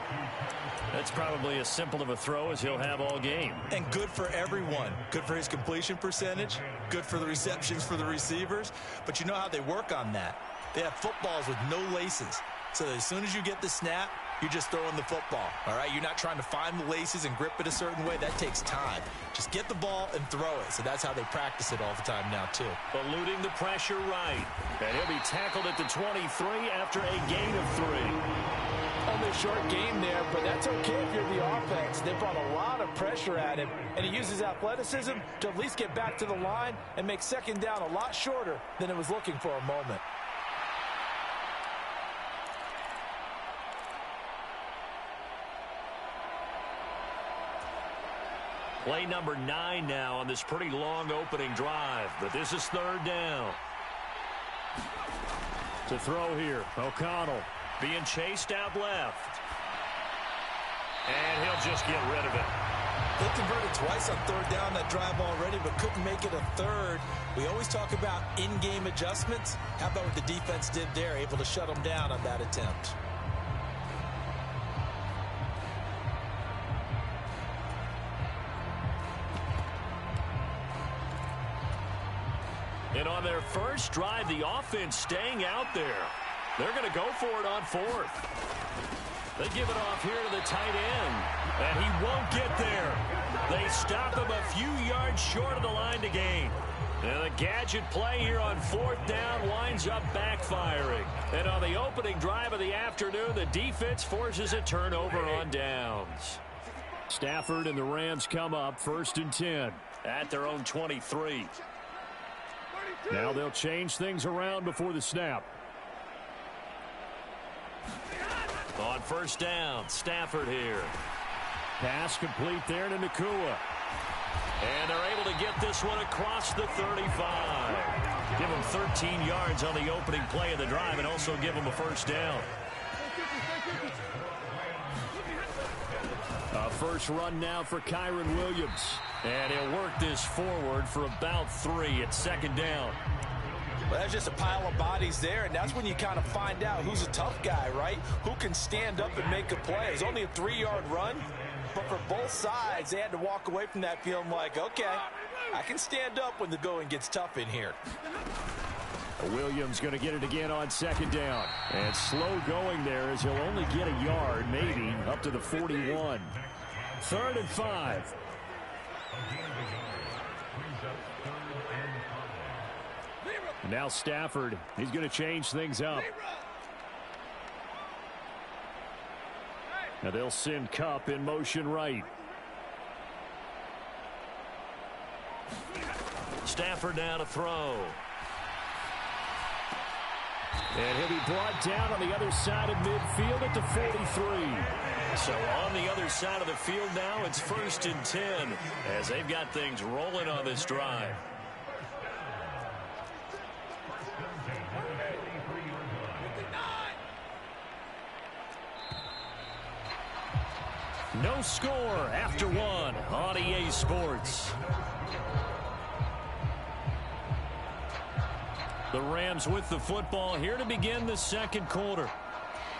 That's probably as simple of a throw as he'll have all game. And good for everyone. Good for his completion percentage. Good for the receptions for the receivers. But you know how they work on that. They have footballs with no laces. So as soon as you get the snap, you're just throwing the football. All right? You're not trying to find the laces and grip it a certain way. That takes time. Just get the ball and throw it. So that's how they practice it all the time now, too. Eluding the pressure right. And he'll be tackled at the 23 after a gain of 3. Only a short game there, but that's okay if you're the offense. They brought a lot of pressure at him, and he uses athleticism to at least get back to the line and make 2nd down a lot shorter than it was looking for a moment. Play number 9 now on this pretty long opening drive, but this is 3rd down. To throw here, O'Connell being chased out left. And he'll just get rid of it. They converted twice on 3rd down that drive already, but couldn't make it a 3rd. We always talk about in-game adjustments. How about what the defense did there, able to shut them down on that attempt? And on their first drive, the offense staying out there. They're going to go for it on 4th. They give it off here to the tight end. And he won't get there. They stop him a few yards short of the line to gain. And the gadget play here on 4th down winds up backfiring. And on the opening drive of the afternoon, the defense forces a turnover on downs. Stafford and the Rams come up 1st and 10 at their own 23. Now they'll change things around before the snap. On 1st down, Stafford here. Pass complete there to Nakua. And they're able to get this one across the 35. Give them 13 yards on the opening play of the drive and also give them a 1st down. A first run now for Kyron Williams. And he'll work this forward for about 3 at 2nd down. Well, that's just a pile of bodies there, and that's when you kind of find out who's a tough guy, right? Who can stand up and make a play. It's only a 3-yard run, but for both sides, they had to walk away from that feeling like, okay, I can stand up when the going gets tough in here. Williams going to get it again on 2nd down. And slow going there as he'll only get a yard, maybe, up to the 41. 3rd and 5. Now Stafford, he's going to change things up. Now they'll send Kupp in motion right. Stafford now to throw. And he'll be brought down on the other side of midfield at the 43. So on the other side of the field now, it's 1st and 10 as they've got things rolling on this drive. No score after 1 on EA Sports. The Rams with the football here to begin the 2nd quarter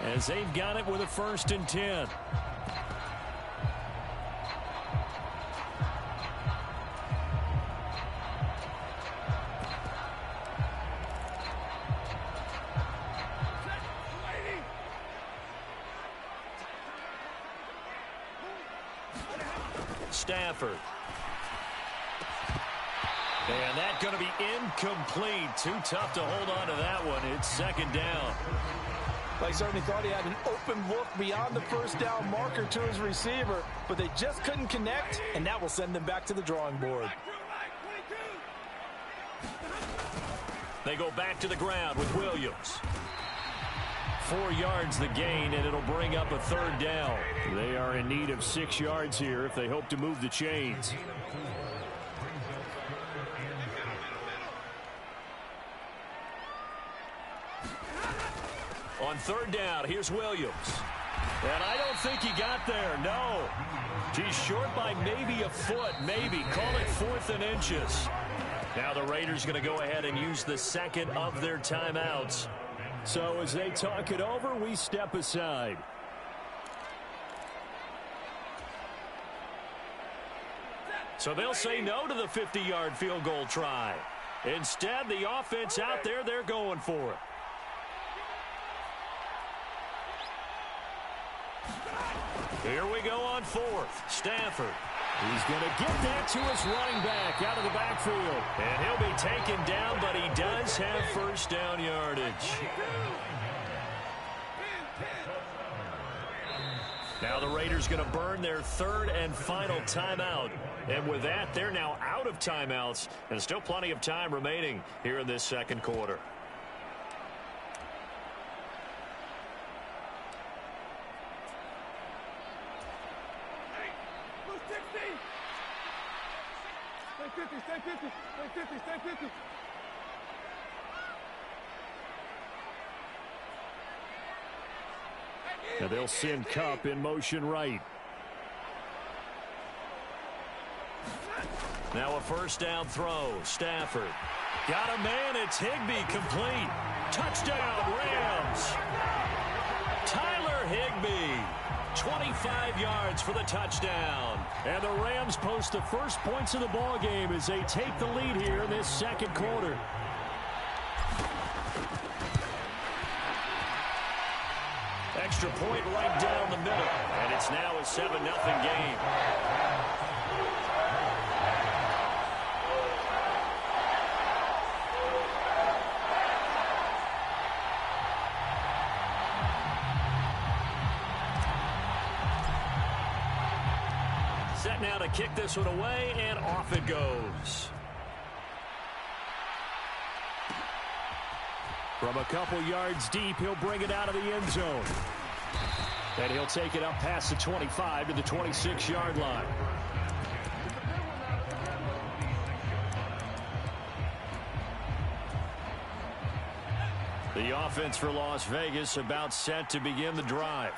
as they've got it with a 1st and 10. Stafford. And that's going to be incomplete. Too tough to hold on to that one. It's second down. I certainly thought he had an open look beyond the first down marker to his receiver, but they just couldn't connect, and that will send them back to the drawing board. They go back to the ground with Williams. 4 yards the gain, and it'll bring up a third down. They are in need of 6 yards here if they hope to move the chains. On third down, here's Williams. And I don't think he got there, no. He's short by maybe a foot, maybe. Call it 4th and inches. Now the Raiders going to go ahead and use the second of their timeouts. So as they talk it over, we step aside. So they'll say no to the 50-yard field goal try. Instead, the offense out there, they're going for it. Here we go on 4th. Stafford. He's going to get that to his running back out of the backfield. And he'll be taken down, but he does have first down yardage. Now the Raiders going to burn their third and final timeout. And with that, they're now out of timeouts. And still plenty of time remaining here in this second quarter. Now they'll send Kupp in motion right. Now a first down throw. Stafford. Got a man. It's Higbee complete. Touchdown, Rams. Tyler Higbee. 25 yards for the touchdown. And the Rams post the first points of the ball game as they take the lead here in this second quarter. Extra point right down the middle. And it's now a 7-0 game. Set now to kick this one away, and off it goes. From a couple yards deep, he'll bring it out of the end zone. And he'll take it up past the 25 to the 26-yard line. The offense for Las Vegas about set to begin the drive.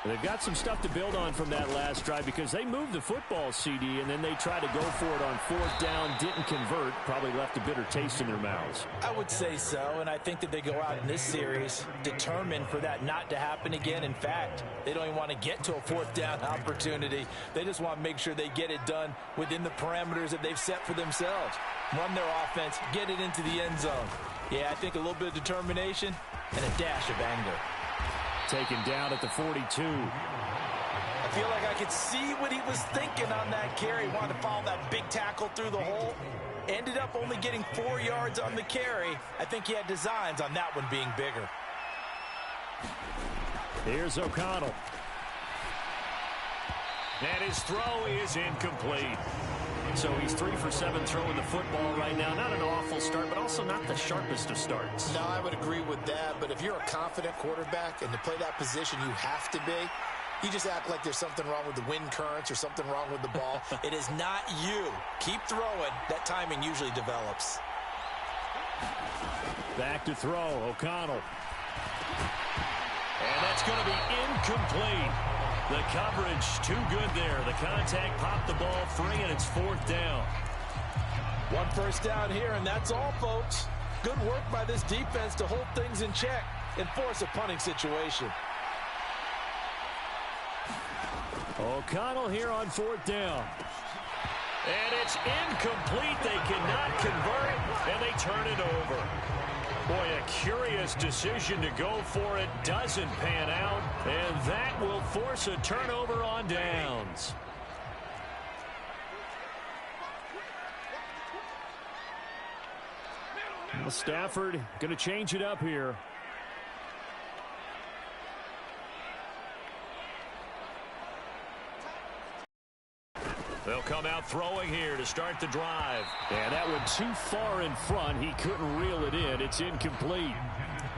They've got some stuff to build on from that last drive because they moved the football, CD, and then they tried to go for it on 4th down, didn't convert, probably left a bitter taste in their mouths. I would say so, and I think that they go out in this series determined for that not to happen again. In fact, they don't even want to get to a 4th down opportunity. They just want to make sure they get it done within the parameters that they've set for themselves. Run their offense, get it into the end zone. Yeah, I think a little bit of determination and a dash of anger. Taken down at the 42. I feel like I could see what he was thinking on that carry. Wanted to follow that big tackle through the hole. Ended up only getting 4 yards on the carry. I think he had designs on that one being bigger. Here's O'Connell. And his throw is incomplete. So he's 3 for 7 throwing the football right now. Not an awful start, but also not the sharpest of starts. No, I would agree with that. But if you're a confident quarterback and to play that position you have to be, you just act like there's something wrong with the wind currents or something wrong with the ball. It is not you. Keep throwing. That timing usually develops. Back to throw, O'Connell. And that's going to be incomplete. The coverage too good there. The contact popped the ball free, and it's 4th down. 1 first down here, and that's all, folks. Good work by this defense to hold things in check and force a punting situation. O'Connell here on 4th down. And it's incomplete. They cannot convert, and they turn it over. Boy, a curious decision to go for it. Doesn't pan out, and that will force a turnover on downs. Well, Stafford going to change it up here. They'll come out throwing here to start the drive. And that went too far in front. He couldn't reel it in. It's incomplete.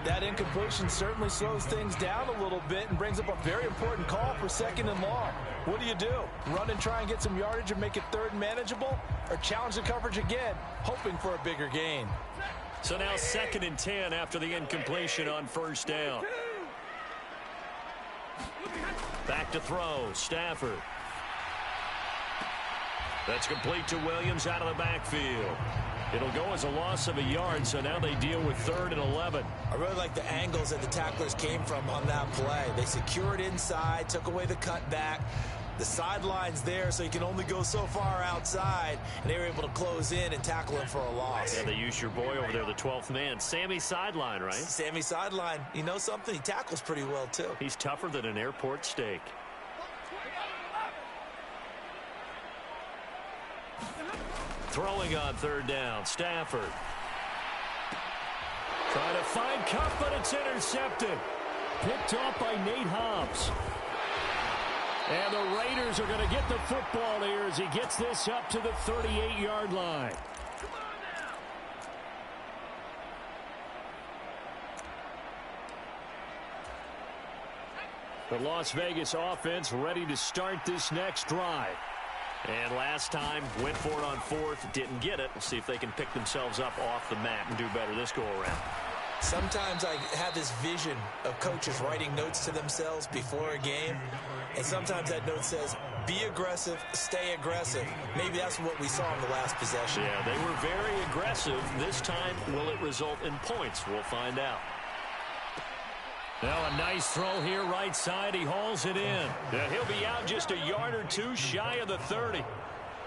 That incompletion certainly slows things down a little bit and brings up a very important call for 2nd and long. What do? Run and try and get some yardage and make it 3rd and manageable? Or challenge the coverage again, hoping for a bigger gain? So now 2nd and 10 after the incompletion on 1st down. Back to throw, Stafford. That's complete to Williams out of the backfield. It'll go as a loss of a yard, so now they deal with 3rd and 11. I really like the angles that the tacklers came from on that play. They secured inside, took away the cutback. The sideline's there, so you can only go so far outside, and they were able to close in and tackle him for a loss. Yeah, they used your boy over there, the 12th man. Sammy Sideline, right? Sammy Sideline. You know something? He tackles pretty well, too. He's tougher than an airport steak. Throwing on 3rd down, Stafford. Trying to find Cup, but it's intercepted. Picked off by Nate Hobbs. And the Raiders are going to get the football here as he gets this up to the 38-yard line. The Las Vegas offense ready to start this next drive. And last time, went for it on 4th, didn't get it. We'll see if they can pick themselves up off the mat and do better this go-around. Sometimes I have this vision of coaches writing notes to themselves before a game, and sometimes that note says, be aggressive, stay aggressive. Maybe that's what we saw in the last possession. Yeah, they were very aggressive. This time, will it result in points? We'll find out. Now a nice throw here right side. He hauls it in. He'll be out just a yard or two shy of the 30.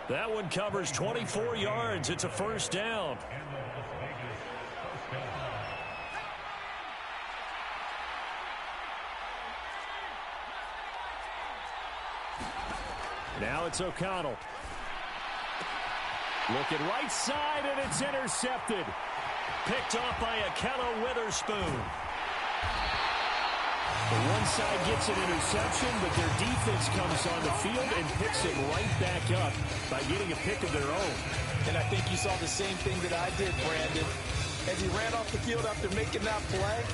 That one covers 24 yards. It's a 1st down. Now it's O'Connell. Looking right side, and it's intercepted. Picked off by Akello Witherspoon. The one side gets an interception, but their defense comes on the field and picks him right back up by getting a pick of their own. And I think you saw the same thing that I did, Brandon. As he ran off the field after making that play,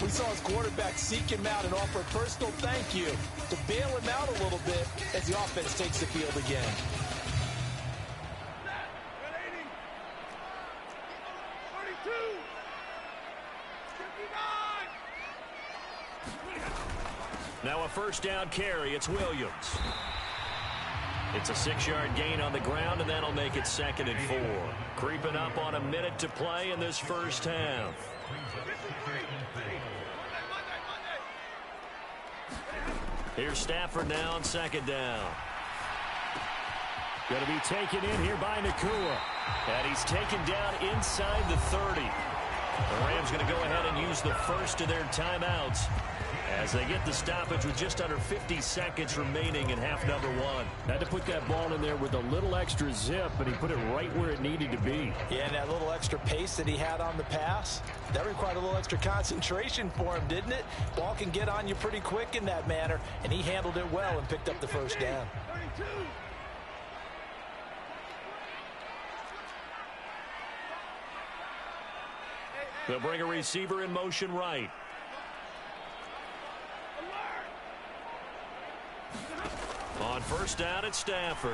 we saw his quarterback seek him out and offer a personal thank you to bail him out a little bit as the offense takes the field again. Now a 1st down carry. It's Williams. It's a 6-yard gain on the ground, and that'll make it 2nd and 4. Creeping up on a minute to play in this 1st half. Here's Stafford now on 2nd down. Going to be taken in here by Nakua. And he's taken down inside the 30. The Rams going to go ahead and use the first of their timeouts as they get the stoppage with just under 50 seconds remaining in half number 1. Had to put that ball in there with a little extra zip, but he put it right where it needed to be. Yeah, and that little extra pace that he had on the pass, that required a little extra concentration for him, didn't it? Ball can get on you pretty quick in that manner, and he handled it well and picked up the 1st down. They'll bring a receiver in motion right. On 1st down, it's Stafford.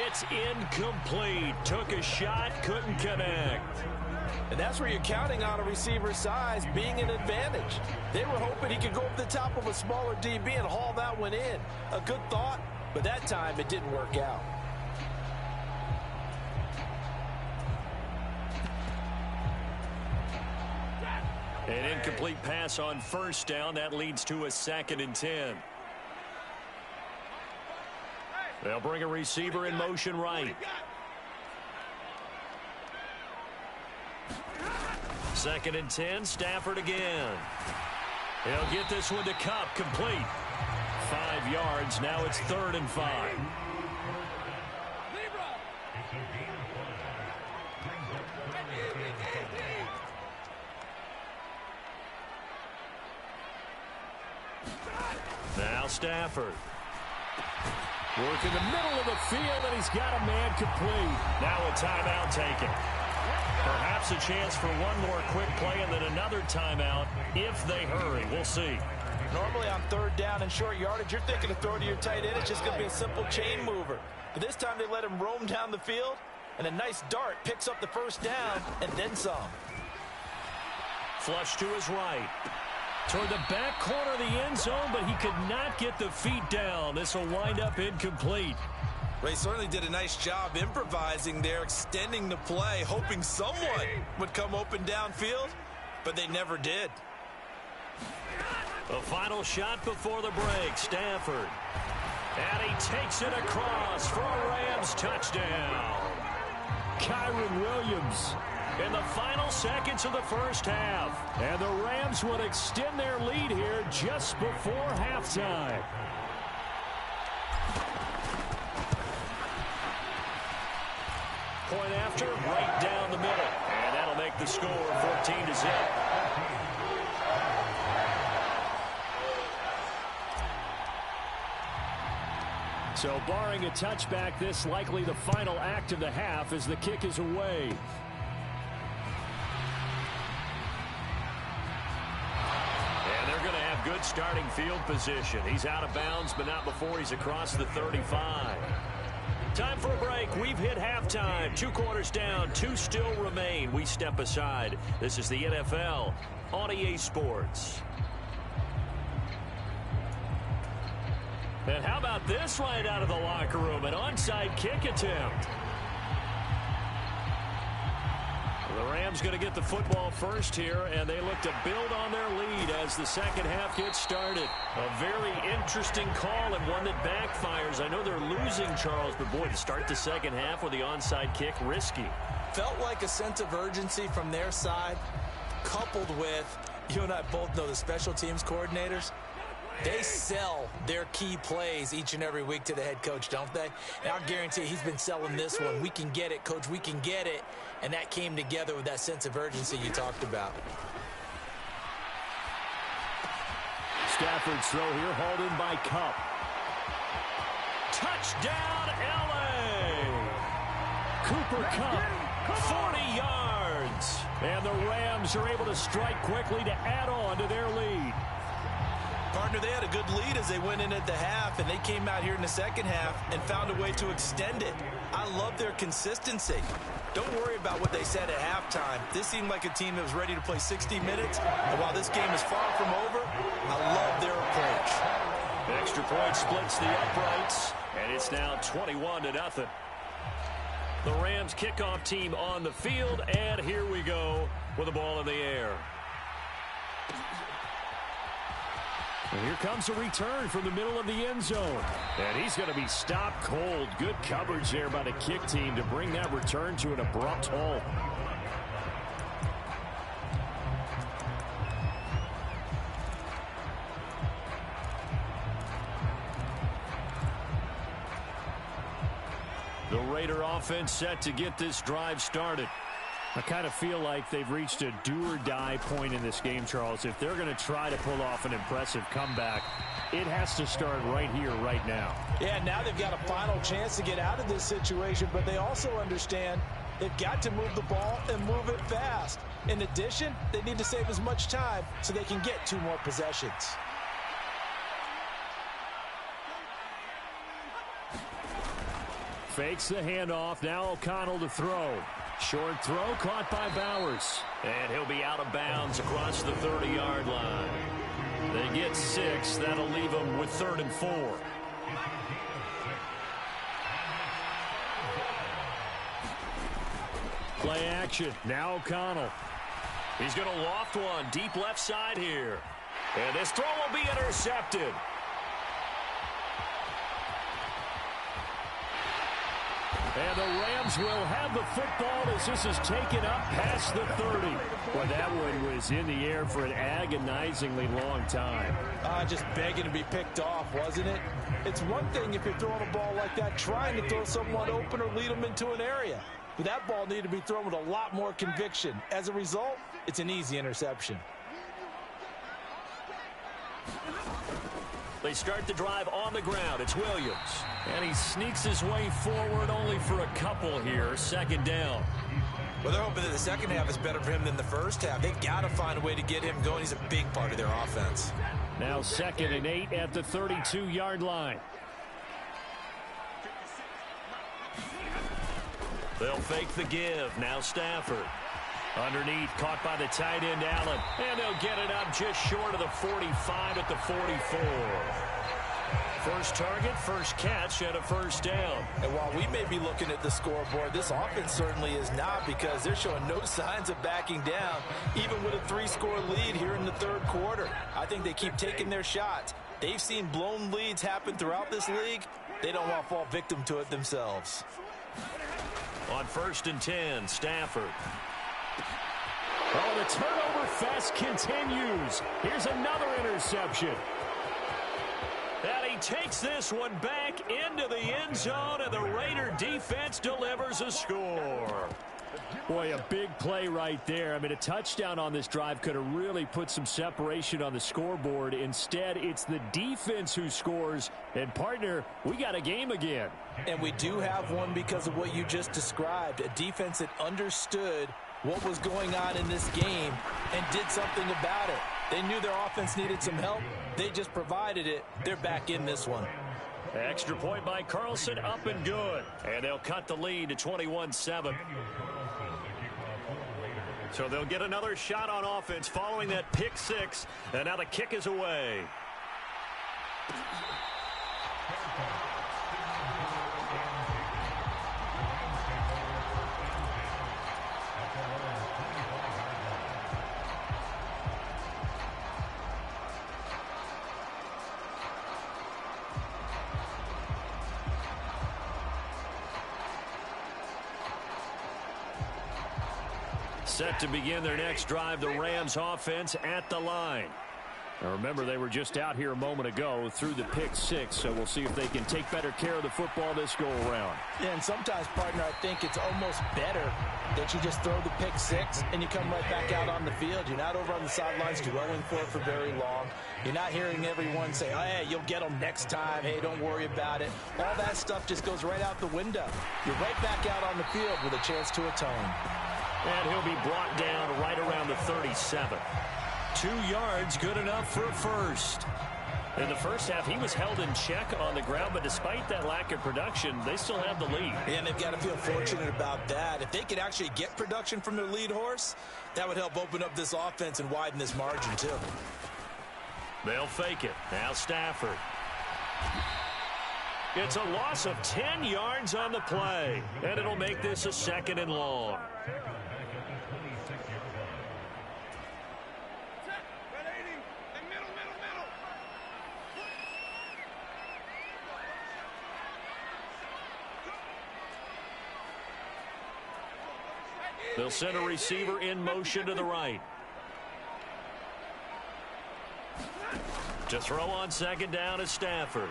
It's incomplete. Took a shot, couldn't connect. And that's where you're counting on a receiver's size being an advantage. They were hoping he could go up the top of a smaller DB and haul that one in. A good thought, but that time it didn't work out. An incomplete pass on 1st down. That leads to a 2nd and 10. They'll bring a receiver in motion right. 2nd and 10, Stafford again. He'll get this one to Cup, complete. 5 yards, now it's 3rd and 5. Now Stafford. Working the middle of the field, and he's got a man complete. Now a timeout taken. Perhaps a chance for one more quick play and then another timeout if they hurry. We'll see. Normally on third down and short yardage, you're thinking of throwing to your tight end. It's just going to be a simple chain mover. But this time they let him roam down the field, and a nice dart picks up the first down and then some. Flush to his right. Toward the back corner of the end zone, but he could not get the feet down. This will wind up incomplete. Ray certainly did a nice job improvising there, extending the play, hoping someone would come open downfield, but they never did. The final shot before the break, Stafford. And he takes it across for a Rams touchdown. Kyron Williams in the final seconds of the first half. And the Rams would extend their lead here just before halftime. Point after, right down the middle. And that'll make the score 14-0. So barring a touchback, this likely the final act of the half as the kick is away. And they're going to have good starting field position. He's out of bounds, but not before he's across the 35. Time for a break. We've hit halftime. 2 quarters down, 2 still remain. We step aside. This is the NFL on EA Sports. And how about this right out of the locker room? An onside kick attempt. The Rams going to get the football first here, and they look to build on their lead as the second half gets started. A very interesting call and one that backfires. I know they're losing, Charles, but boy, to start the second half with the onside kick, risky. Felt like a sense of urgency from their side, coupled with, you and I both know the special teams coordinators. They sell their key plays each and every week to the head coach, don't they? And I guarantee he's been selling this one. We can get it, coach, we can get it. And that came together with that sense of urgency you talked about. Stafford's throw here hauled in by Kupp. Touchdown, L.A. Cooper Kupp, 40 yards. And the Rams are able to strike quickly to add on to their lead. Partner, they had a good lead as they went in at the half, and they came out here in the second half and found a way to extend it. I love their consistency. Don't worry about what they said at halftime. This seemed like a team that was ready to play 60 minutes, and while this game is far from over, I love their approach. Extra point splits the uprights, and it's now 21-0. The Rams kickoff team on the field, and here we go with the ball in the air. And here comes a return from the middle of the end zone. And he's going to be stopped cold. Good coverage there by the kick team to bring that return to an abrupt halt. The Raider offense set to get this drive started. I kind of feel like they've reached a do-or-die point in this game, Charles. If they're going to try to pull off an impressive comeback, it has to start right here, right now. Yeah, now they've got a final chance to get out of this situation, but they also understand they've got to move the ball and move it fast. In addition, they need to save as much time so they can get 2 more possessions. Fakes the handoff. Now O'Connell to throw. Short throw caught by Bowers. And he'll be out of bounds across the 30-yard line. They get 6. That'll leave them with 3rd and 4. Play action. Now O'Connell. He's going to loft one deep left side here. And this throw will be intercepted. And the Rams will have the football as this is taken up past the 30. Well, that one was in the air for an agonizingly long time. Just begging to be picked off, wasn't it? It's one thing if you're throwing a ball like that, trying to throw someone open or lead them into an area. but that ball needed to be thrown with a lot more conviction. As a result, it's an easy interception. They start the drive on the ground. It's Williams. And he sneaks his way forward only for a couple here. Second down. Well, they're hoping that the second half is better for him than the first half. They've got to find a way to get him going. He's a big part of their offense. Now 2nd and 8 at the 32-yard line. They'll fake the give. Now Stafford. Underneath, caught by the tight end, Allen. And they'll get it up just short of the 45 at the 44. First target, first catch, and a first down. And while we may be looking at the scoreboard, this offense certainly is not, because they're showing no signs of backing down, even with a 3-score lead here in the third quarter. I think they keep taking their shots. They've seen blown leads happen throughout this league. They don't want to fall victim to it themselves. On 1st and 10, Stafford. Oh, the turnover fest continues. Here's another interception. And he takes this one back into the end zone, and the Raider defense delivers a score. Boy, a big play right there. I mean, a touchdown on this drive could have really put some separation on the scoreboard. Instead, it's the defense who scores. And, partner, we got a game again. And we do have one because of what you just described, a defense that understood what was going on in this game and did something about it. They knew their offense needed some help. They just provided it. They're back in this one. Extra point by Carlson, up and good. And they'll cut the lead to 21-7. So they'll get another shot on offense following that pick six. And now the kick is away. Set to begin their next drive, the Rams offense at the line. Now remember, they were just out here a moment ago through the pick six, so we'll see if they can take better care of the football this go-around. Yeah, and sometimes, partner, I think it's almost better that you just throw the pick six and you come right back out on the field. You're not over on the sidelines dwelling for it for very long. You're not hearing everyone say, oh, hey, you'll get them next time. Hey, don't worry about it. All that stuff just goes right out the window. You're right back out on the field with a chance to atone. And he'll be brought down right around the 37. 2 yards, good enough for a first. In the first half, he was held in check on the ground, but despite that lack of production, they still have the lead. And they've got to feel fortunate about that. If they could actually get production from their lead horse, that would help open up this offense and widen this margin, too. They'll fake it. Now Stafford. It's a loss of 10 yards on the play, and it'll make this a 2nd and long. They'll send a receiver in motion to the right. To throw on 2nd down is Stafford.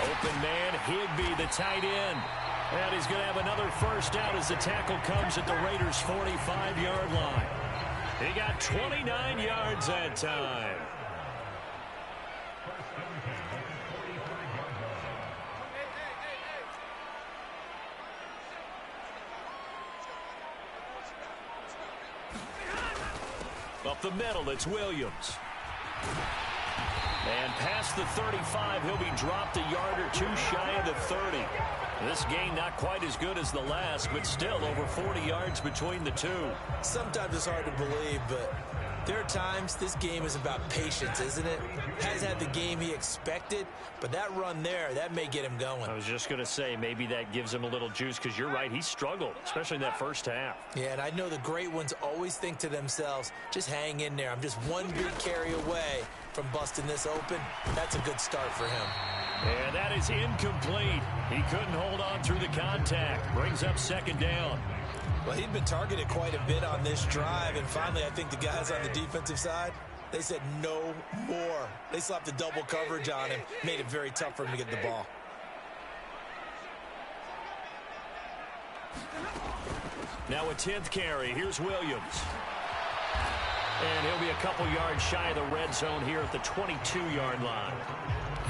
Open man, Higbee, the tight end. And he's going to have another first down as the tackle comes at the Raiders' 45-yard line. He got 29 yards that time. Up the middle, it's Williams. And past the 35, he'll be dropped a yard or two shy of the 30. This game not quite as good as the last, but still over 40 yards between the two. Sometimes it's hard to believe, but there are times this game is about patience, isn't it? Has had the game he expected, but that run there, that may get him going. I was just going to say, maybe that gives him a little juice, because you're right, he struggled, especially in that first half. Yeah, and I know the great ones always think to themselves, just hang in there. I'm just one big carry away from busting this open. That's a good start for him. And that is incomplete. He couldn't hold on through the contact. Brings up 2nd down. Well, he'd been targeted quite a bit on this drive, and finally I think the guys on the defensive side, they said no more. They slapped the double coverage on him, made it very tough for him to get the ball. Now a 10th carry. Here's Williams. And he'll be a couple yards shy of the red zone here at the 22-yard line.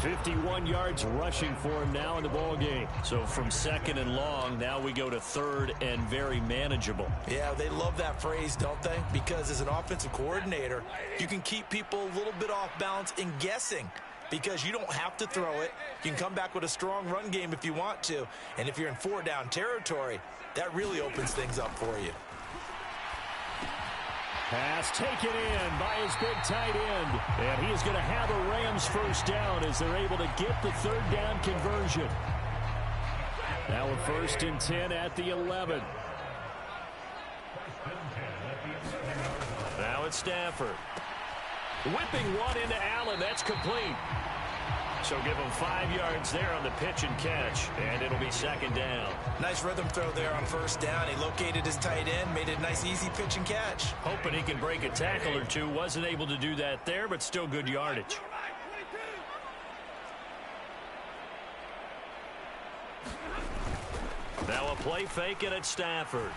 51 yards rushing for him now in the ball game. So from second and long, now we go to third and very manageable. Yeah, they love that phrase, don't they? Because as an offensive coordinator, you can keep people a little bit off balance and guessing because you don't have to throw it. You can come back with a strong run game if you want to. And if you're in 4-down territory, that really opens things up for you. Pass taken in by his big tight end. And he is going to have a Rams first down as they're able to get the third down conversion. Now a 1st and 10 at the 11. Now it's Stafford. Whipping one into Allen. That's complete. So give him 5 yards there on the pitch and catch, and it'll be second down. Nice rhythm throw there on first down. He located his tight end, made it a nice, easy pitch and catch. Hoping he can break a tackle or two. Wasn't able to do that there, but still good yardage. Now a play fake, and it's Stafford.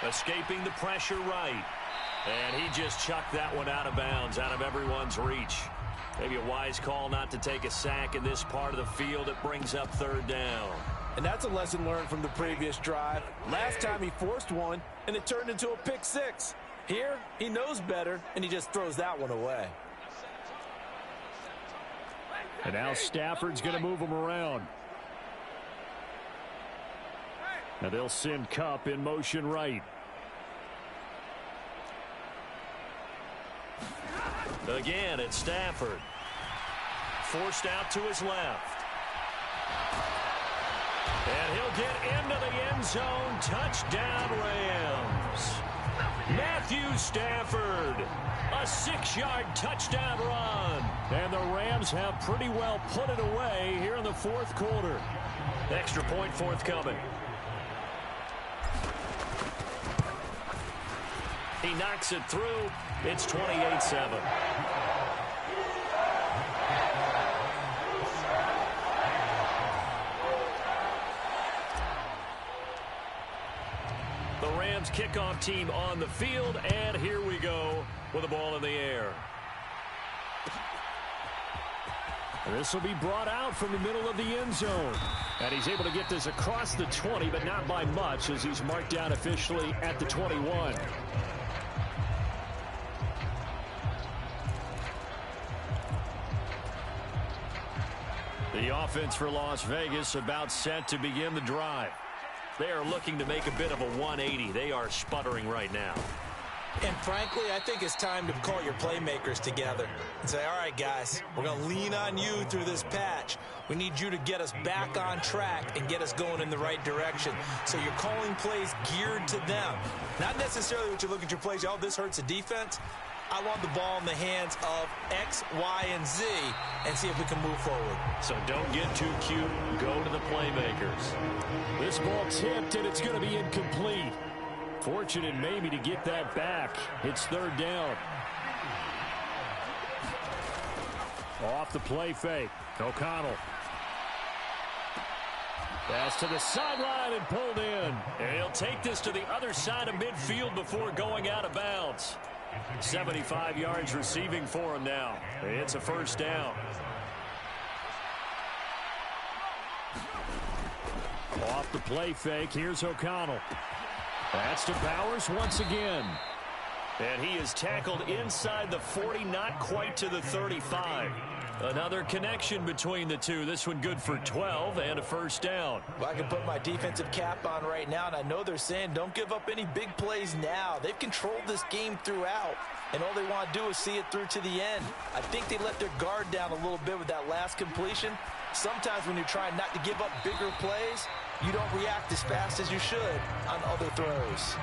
Escaping the pressure right. And he just chucked that one out of bounds, out of everyone's reach. Maybe a wise call not to take a sack in this part of the field. It brings up third down. And that's a lesson learned from the previous drive. Last time he forced one, and it turned into a pick six. Here, he knows better, and he just throws that one away. And now Stafford's going to move him around. Now they'll send Kupp in motion right. Again, it's Stafford. Forced out to his left. And he'll get into the end zone. Touchdown, Rams. Matthew Stafford. A 6-yard touchdown run. And the Rams have pretty well put it away here in the fourth quarter. Extra point forthcoming. He knocks it through. It's 28-7. The Rams kickoff team on the field, and here we go with the ball in the air. This will be brought out from the middle of the end zone. And he's able to get this across the 20, but not by much as he's marked down officially at the 21. The offense for Las Vegas about set to begin the drive. They are looking to make a bit of a 180. They are sputtering right now. And frankly, I think it's time to call your playmakers together and say, all right, guys, we're going to lean on you through this patch. We need you to get us back on track and get us going in the right direction. So you're calling plays geared to them. Not necessarily what you look at your plays, oh, this hurts the defense. I want the ball in the hands of X, Y, and Z and see if we can move forward. So don't get too cute. Go to the playmakers. This ball tipped, and it's going to be incomplete. Fortunate maybe to get that back. It's third down. Off the play fake. O'Connell. Pass to the sideline and pulled in. And he'll take this to the other side of midfield before going out of bounds. 75 yards receiving for him now. It's a first down. Off the play fake, here's O'Connell. That's to Bowers once again. And he is tackled inside the 40, not quite to the 35. Another connection between the two. This one good for 12 and a first down. Well, I can put my defensive cap on right now, and I know they're saying don't give up any big plays now. They've controlled this game throughout, and all they want to do is see it through to the end. I think they let their guard down a little bit with that last completion. Sometimes when you're trying not to give up bigger plays, you don't react as fast as you should on other throws.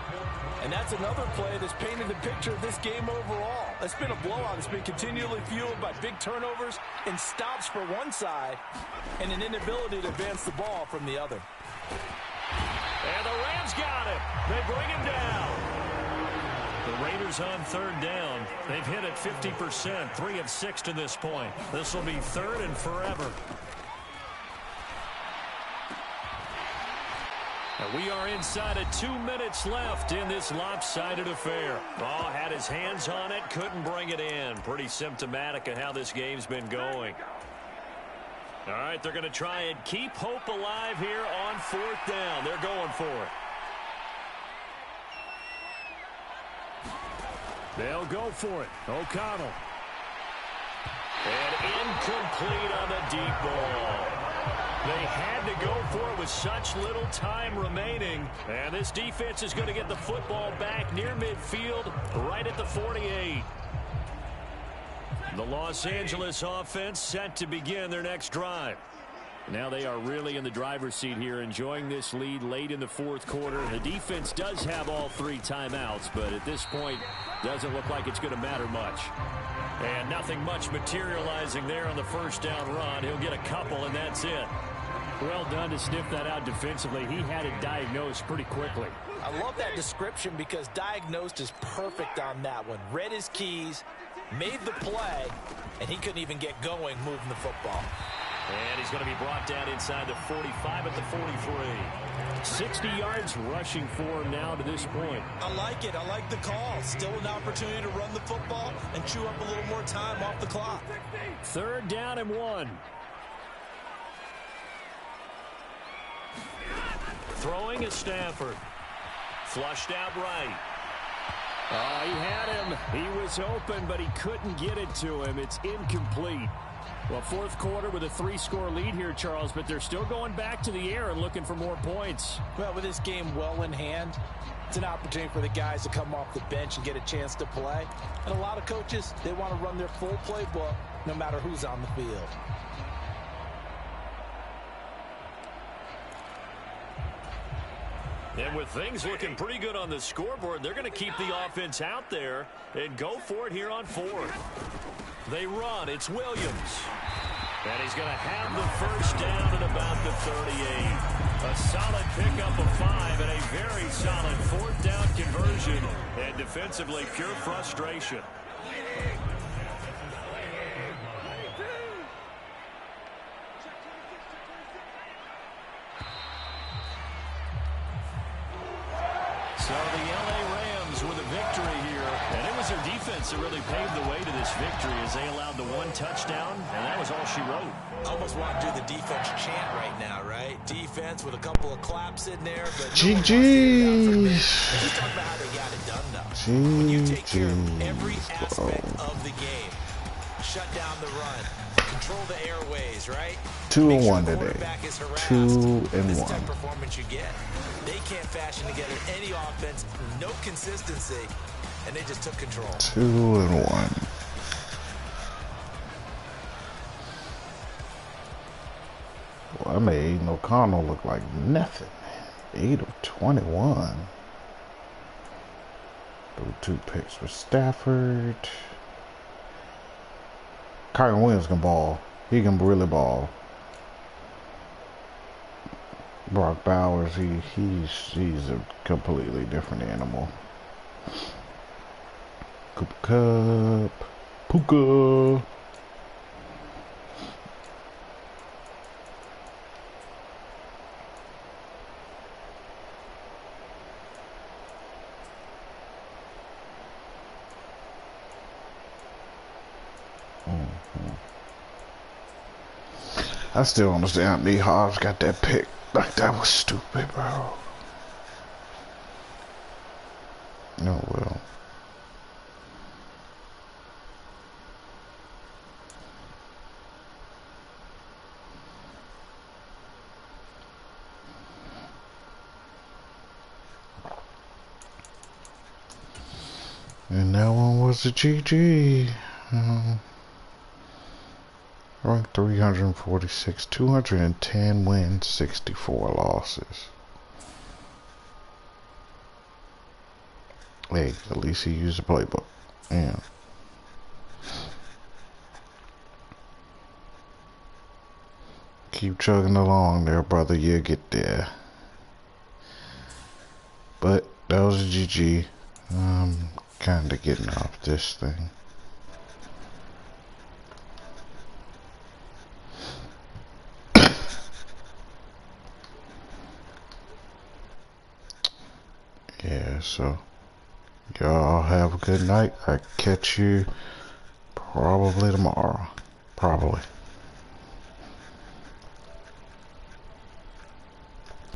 And that's another play that's painted the picture of this game overall. It's been a blowout. It's been continually fueled by big turnovers and stops for one side and an inability to advance the ball from the other. And the Rams got it. They bring him down. The Raiders on third down. They've hit it 50%, 3 of 6 to this point. This will be third and forever. And we are inside of 2 minutes left in this lopsided affair. Oh, had his hands on it, couldn't bring it in. Pretty symptomatic of how this game's been going. All right, they're going to try and keep hope alive here on 4th down. They're going for it. They'll go for it. O'Connell. And incomplete on the deep ball. They had to go for it with such little time remaining. And this defense is going to get the football back near midfield, right at the 48. The Los Angeles offense set to begin their next drive. Now they are really in the driver's seat here, enjoying this lead late in the 4th quarter. The defense does have all 3 timeouts, but at this point, doesn't look like it's going to matter much. And nothing much materializing there on the first down run. He'll get a couple, and that's it. Well done to sniff that out defensively. He had it diagnosed pretty quickly. I love that description because diagnosed is perfect on that one. Read his keys, made the play, and he couldn't even get going moving the football. And he's going to be brought down inside the 45 at the 43. 60 yards rushing for him now to this point. I like it. I like the call. Still an opportunity to run the football and chew up a little more time off the clock. 3rd down and 1. Throwing is Stafford. Flushed out right. Oh, he had him. He was open, but he couldn't get it to him. It's incomplete. Well, 4th quarter with a 3-score lead here, Charles, but they're still going back to the air and looking for more points. Well, with this game well in hand, it's an opportunity for the guys to come off the bench and get a chance to play. And a lot of coaches, they want to run their full playbook no matter who's on the field. And with things looking pretty good on the scoreboard, they're going to keep the offense out there and go for it here on 4th. They run. It's Williams. And he's going to have the first down at about the 38. A solid pickup of 5 and a very solid 4th down conversion. And defensively, pure frustration. So the LA Rams with a victory here. And it was their defense that really paved the way to this victory as they allowed the 1 touchdown, and that was all she wrote. Almost want to do the defense chant right now, right? Defense with a couple of claps in there. But GG's. Just talk about how they got it done, though. When you take care of every aspect of the game, shut down the run, control the airways, right? 2-1 today. 2-1. This type of performance you get. They can't fashion together any offense, no consistency, and they just took control. 2-1. Well, I made Aiden O'Connell look like nothing. 8 of 21. Those 2 picks for Stafford. Kyron Williams can ball. He can really ball. Brock Bowers, he's a completely different animal. Cooper Kupp, Puka. I still don't understand D. Hobbs got that pick. Like, that was stupid, bro. No, well. And that one was a GG. Ranked 346, 210 wins, 64 losses. Hey, at least he used the playbook. Yeah. Keep chugging along there, brother. You'll get there. But that was a GG. I'm kinda getting off this thing. Yeah, so y'all have a good night. I catch you probably tomorrow. Probably.